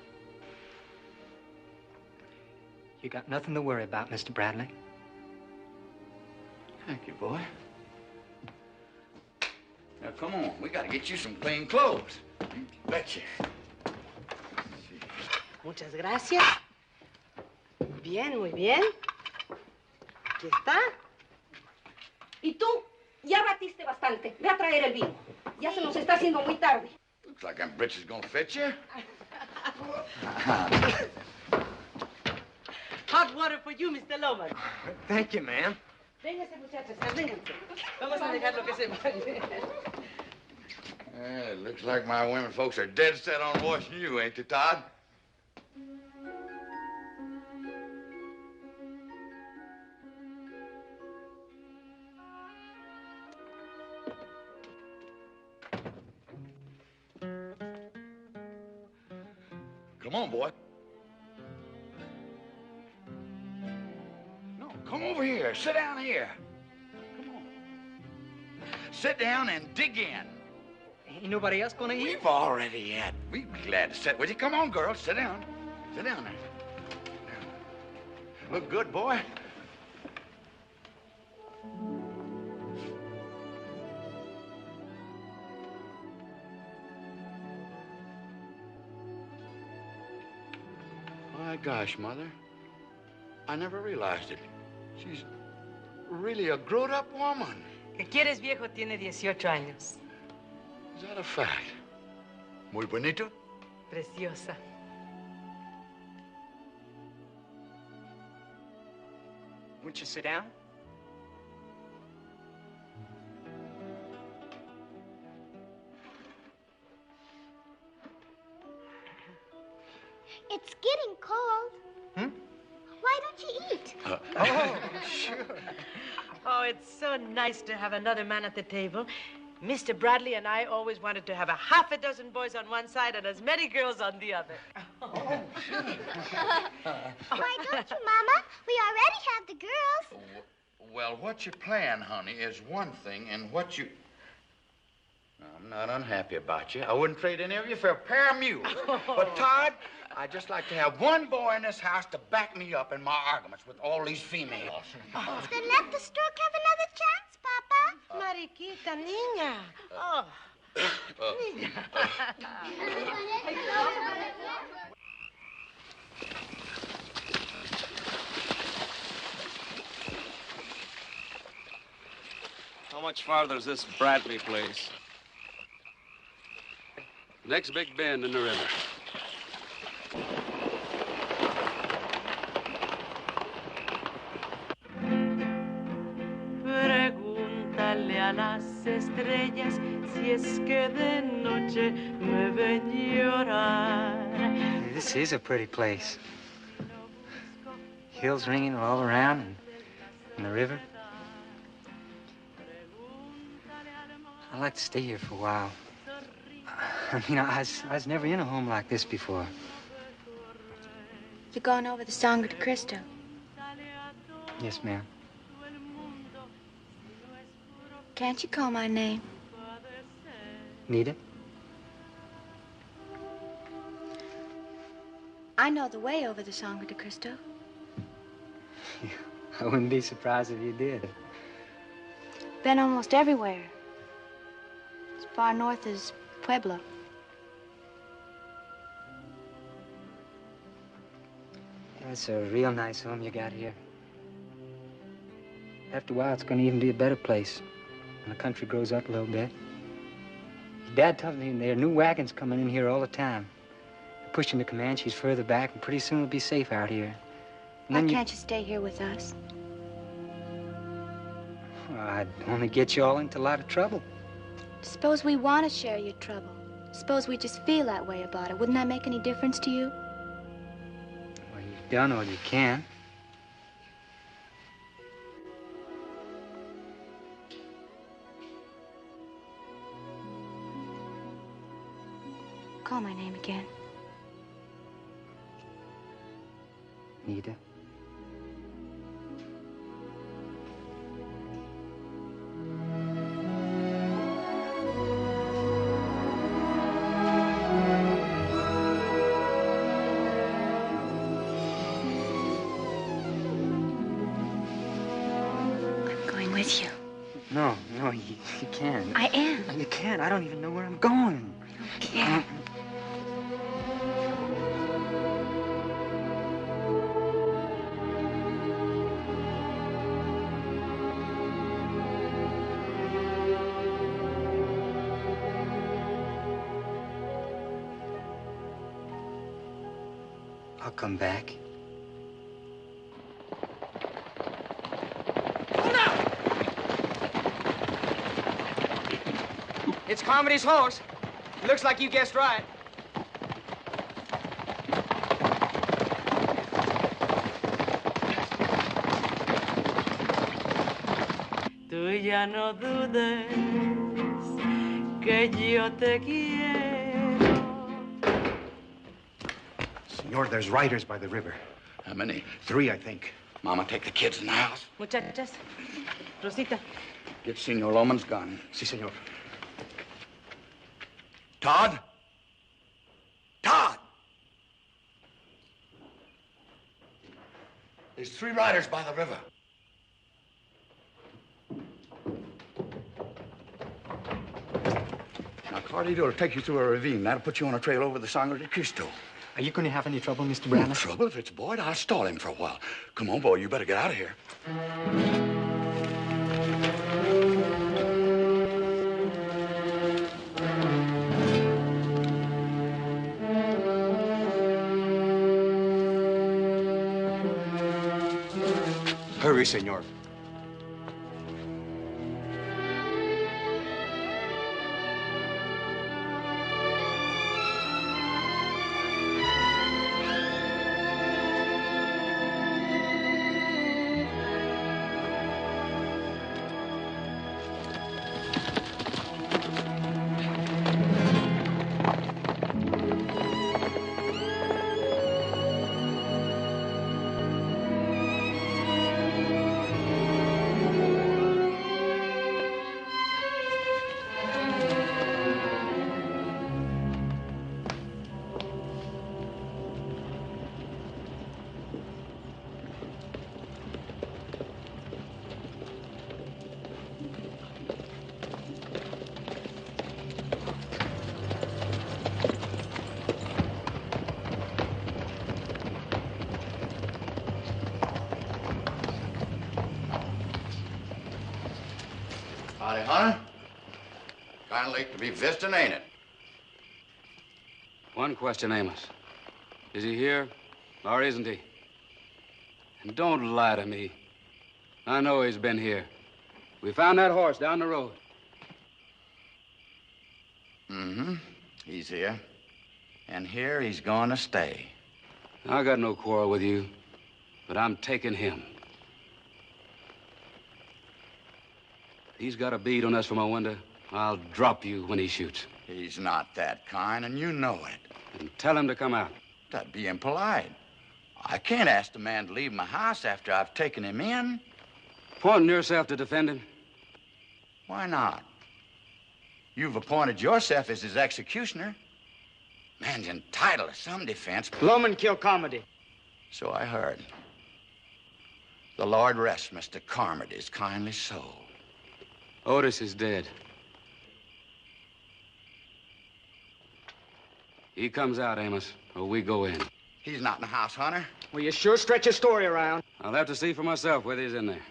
You got nothing to worry about, Mr. Bradley. Thank you, boy. Now, come on. We got to get you some clean clothes. You betcha. Muchas gracias. Bien, muy bien. Aquí está. Y tú, ya batiste bastante. Ve a traer el vino. Ya se nos está haciendo muy tarde. Looks like them britches gonna fit you. Hot water for you, Mr. Loman. Thank you, ma'am. Vénganse, muchachos, vénganse. Vamos a dejarlo que se vaya. It looks like my women folks are dead set on washing you, ain't they, Todd? Come on, boy. No, come over here. Sit down here. Come on. Sit down and dig in. Ain't nobody else gonna eat? We've already had. We'd be glad to sit with you. Come on, girl. Sit down. Sit down there. Look good, boy. My gosh, Mother. I never realized it. She's really a grown-up woman. ¿Qué quieres, viejo? Tiene 18 años. Is that a fact? Muy bonito? Preciosa. Won't you sit down? It's getting cold. Hmm? Why don't you eat? Oh, sure. Oh, it's so nice to have another man at the table. Mr. Bradley and I always wanted to have 6 boys on one side and as many girls on the other. Why don't you, Mama? We already have the girls. Well, what you plan, honey, is one thing, and what you... I'm not unhappy about you. I wouldn't trade any of you for a pair of mules. But, Todd, I'd just like to have one boy in this house to back me up in my arguments with all these females. Then let the stork have another chance, Papa. Mariquita, niña. Oh. Niña. How much farther is this Bradley place? Next big bend in the river. Pregúntale a las estrellas si es que de noche me ven llorar. This is a pretty place. Hills ringing all around and In the river? I'd like to stay here for a while. I mean, I was never in a home like this before. You're going over the Sangre de Cristo? Yes, ma'am. Can't you call my name? Nita? I know the way over the Sangre de Cristo. I wouldn't be surprised if you did. Been almost everywhere. As far north as Pueblo. It's a real nice home you got here. After a while, it's going to even be a better place when the country grows up a little bit. Your dad tells me there are new wagons coming in here all the time. They're pushing the Comanches further back, and pretty soon we'll be safe out here. And Why then can't you stay here with us? Well, I'd only get you all into a lot of trouble. Suppose we want to share your trouble. Suppose we just feel that way about it. Wouldn't that make any difference to you? Well, you've done all you can. Call my name again. Nita. I'm going with you. No, you can't. I am. You can't. I don't even know where I'm going. I don't care. I'll come back. It's Comedy's horse. Looks like you guessed right. Tú ya no dudes que yo te quiero. Senor, there's riders by the river. How many? 3, I think. Mama, take the kids in the house. Muchachas, Rosita. Get Senor Loman's gun. Si, senor. Todd? Todd! There's 3 riders by the river. Now, Carlito will take you through a ravine. That'll put you on a trail over the Sangre de Cristo. Are you going to have any trouble, Mr. Brown? Trouble? If it's Boyd, I'll stall him for a while. Come on, boy, you better get out of here. Hurry, senor. Howdy, Hunter. Kind of late to be visiting, ain't it? One question, Amos. Is he here, or isn't he? And don't lie to me. I know he's been here. We found that horse down the road. Mm-hmm. He's here. And here he's going to stay. I got no quarrel with you, but I'm taking him. He's got a bead on us from a window. I'll drop you when he shoots. He's not that kind, and you know it. And tell him to come out. That'd be impolite. I can't ask the man to leave my house after I've taken him in. Appointing yourself to defend him? Why not? You've appointed yourself as his executioner. Man's entitled to some defense. Blowman kill comedy. So I heard. The Lord rest Mr. Carmody's kindly soul. Otis is dead. He comes out, Amos, or we go in. He's not in the house, Hunter. Well, you sure stretch your story around. I'll have to see for myself whether he's in there.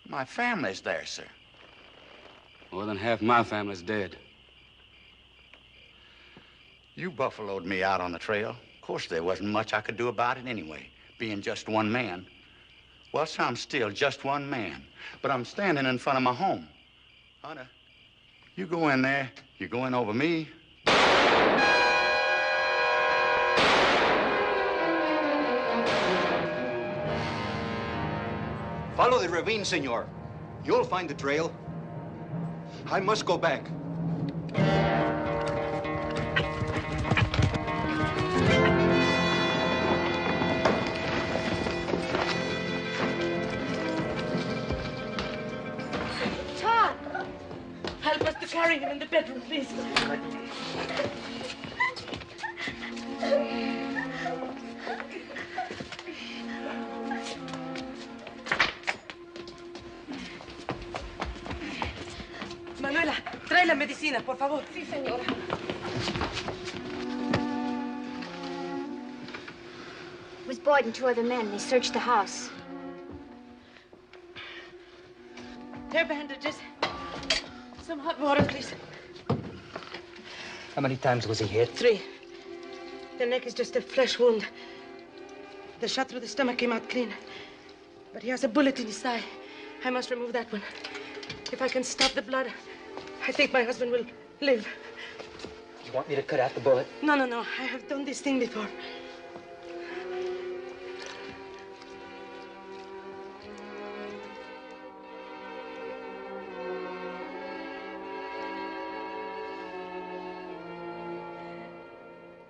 My family's there, sir. More than half my family's dead. You buffaloed me out on the trail. Of course, there wasn't much I could do about it anyway, being just one man. Well, so I'm still just one man, but I'm standing in front of my home. Hunter, you go in there, you're going over me. Follow the ravine, senor. You'll find the trail. I must go back. Todd! Help us to carry him in the bedroom, please. Manuela, trae la medicina, por favor. Sí, señora. It was Boyd and two other men. They searched the house. Hair bandages. Some hot water, please. How many times was he hit? 3. The neck is just a flesh wound. The shot through the stomach came out clean. But he has a bullet in his thigh. I must remove that one. If I can stop the blood, I think my husband will live. You want me to cut out the bullet? No, no, no. I have done this thing before.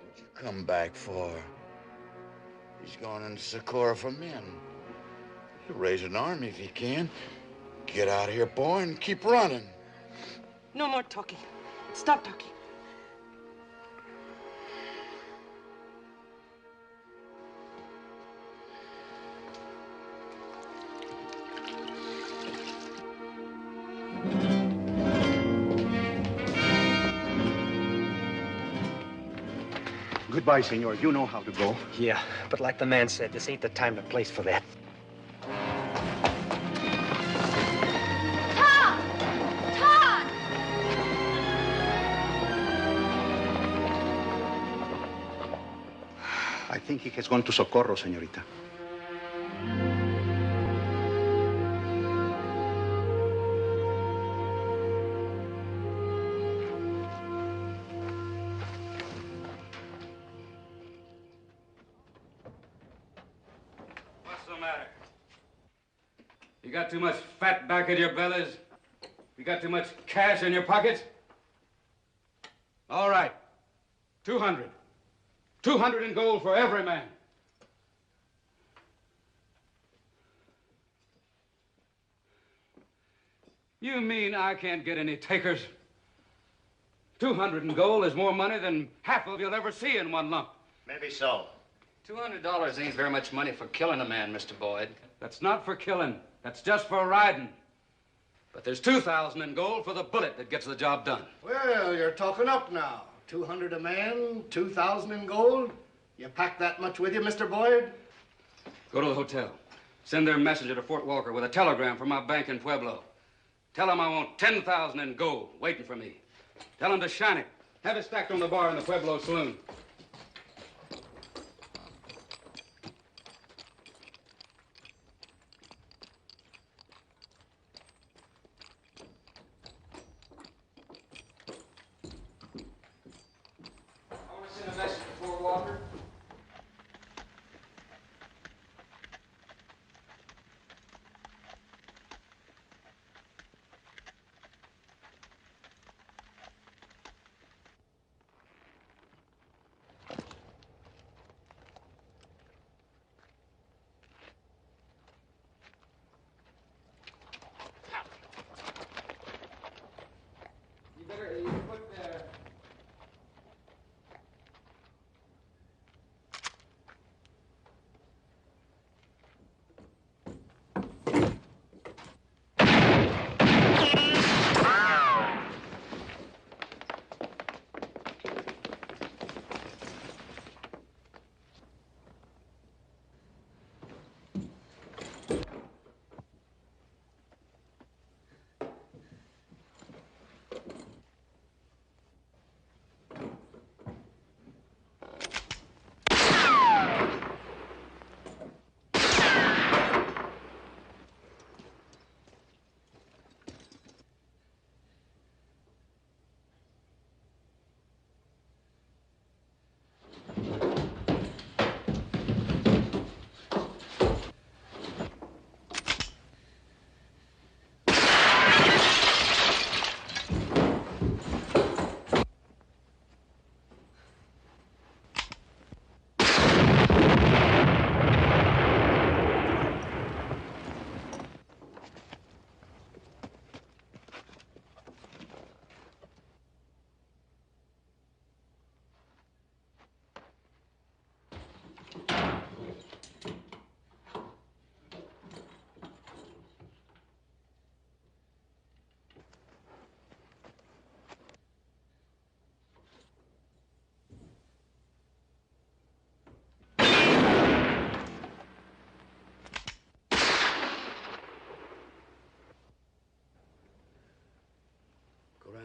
What'd you come back for? He's going into Socorro for men. He'll raise an army if he can. Get out of here, boy, and keep running. No more talking. Stop talking. Goodbye, senor. You know how to go. Yeah, but like the man said, this ain't the time or place for that. I think he has gone to Socorro, señorita. What's the matter? You got too much fat back in your bellies? You got too much cash in your pockets? All right. 200. 200 in gold for every man. You mean I can't get any takers? 200 in gold is more money than half of you'll ever see in one lump. Maybe so. $200 ain't very much money for killing a man, Mr. Boyd. That's not for killing. That's just for riding. But there's 2,000 in gold for the bullet that gets the job done. Well, you're talking up now. 200 a man, 2,000 in gold. You pack that much with you, Mr. Boyd? Go to the hotel. Send their messenger to Fort Walker with a telegram from my bank in Pueblo. Tell them I want 10,000 in gold waiting for me. Tell them to shine it. Have it stacked on the bar in the Pueblo saloon.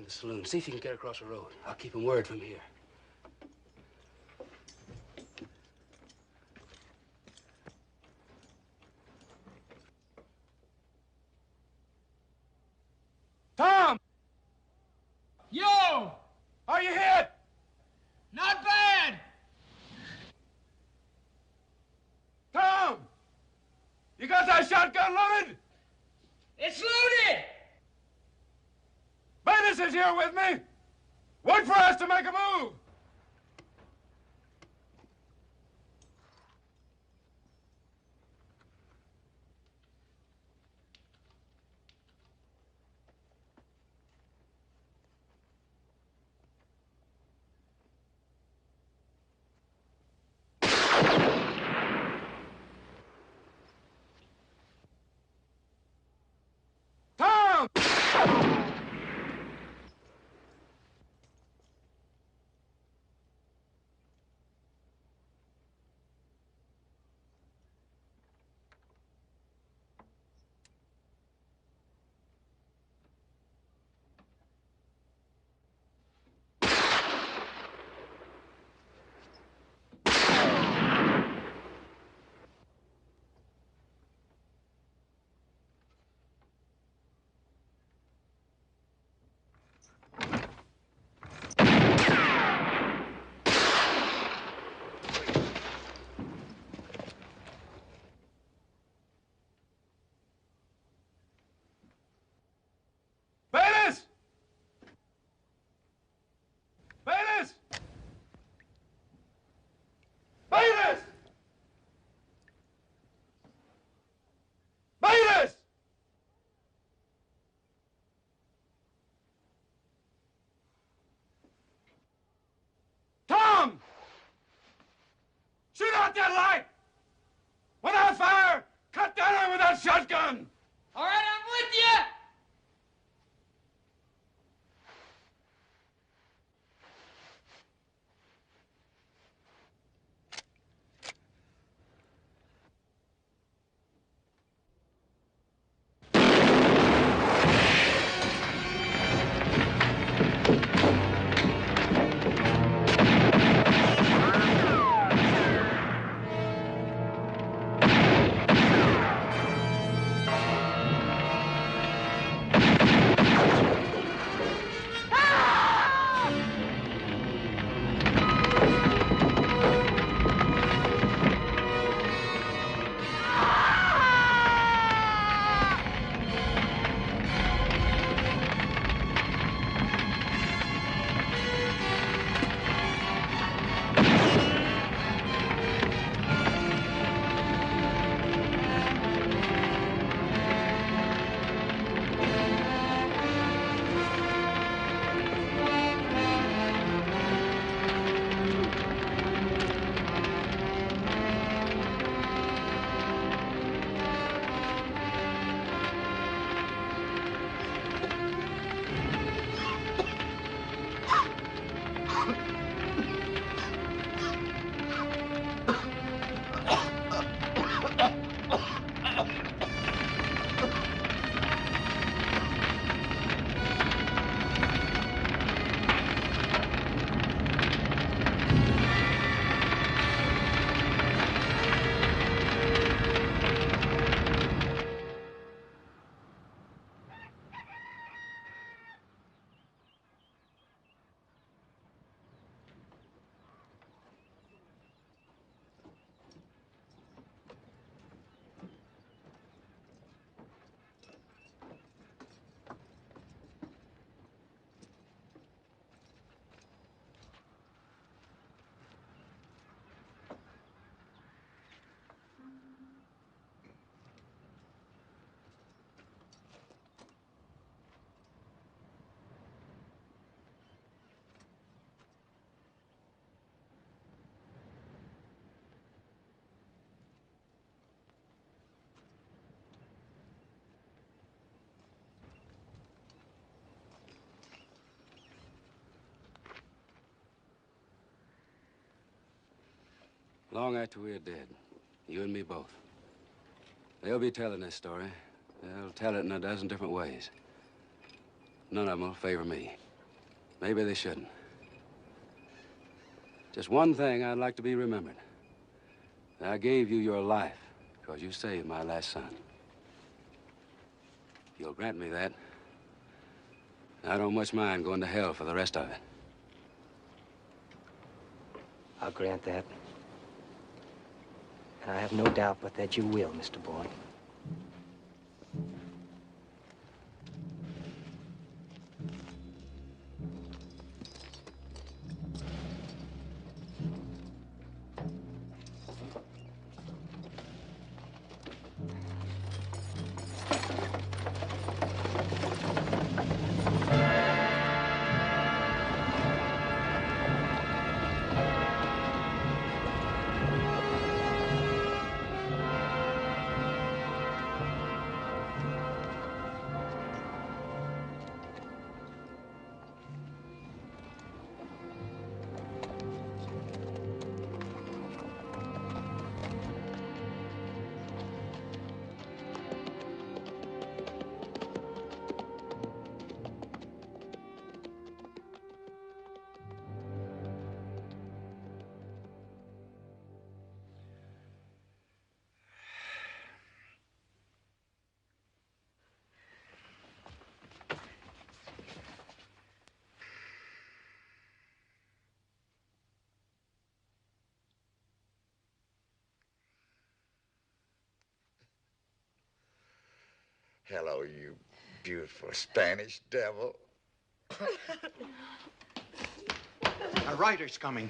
the saloon. See if you can get across the road. I'll keep him word from here. Tom! Yo! Are you hit? Not bad! Tom! You got that shotgun loaded? It's loaded! Bennis is here with me! Wait for us to make a move! Tom! Bayless! Bayless! Bayless! Bayless! Tom! Shoot out that light! When I fire, cut down her with that shotgun! All right, I'm with you! Long after we're dead, you and me both. They'll be telling this story. They'll tell it in a dozen different ways. None of them will favor me. Maybe they shouldn't. Just one thing I'd like to be remembered. I gave you your life because you saved my last son. If you'll grant me that, I don't much mind going to hell for the rest of it. I'll grant that. And I have no doubt but that you will, Mr. Boyd. Hello, you beautiful Spanish devil. A writer's coming.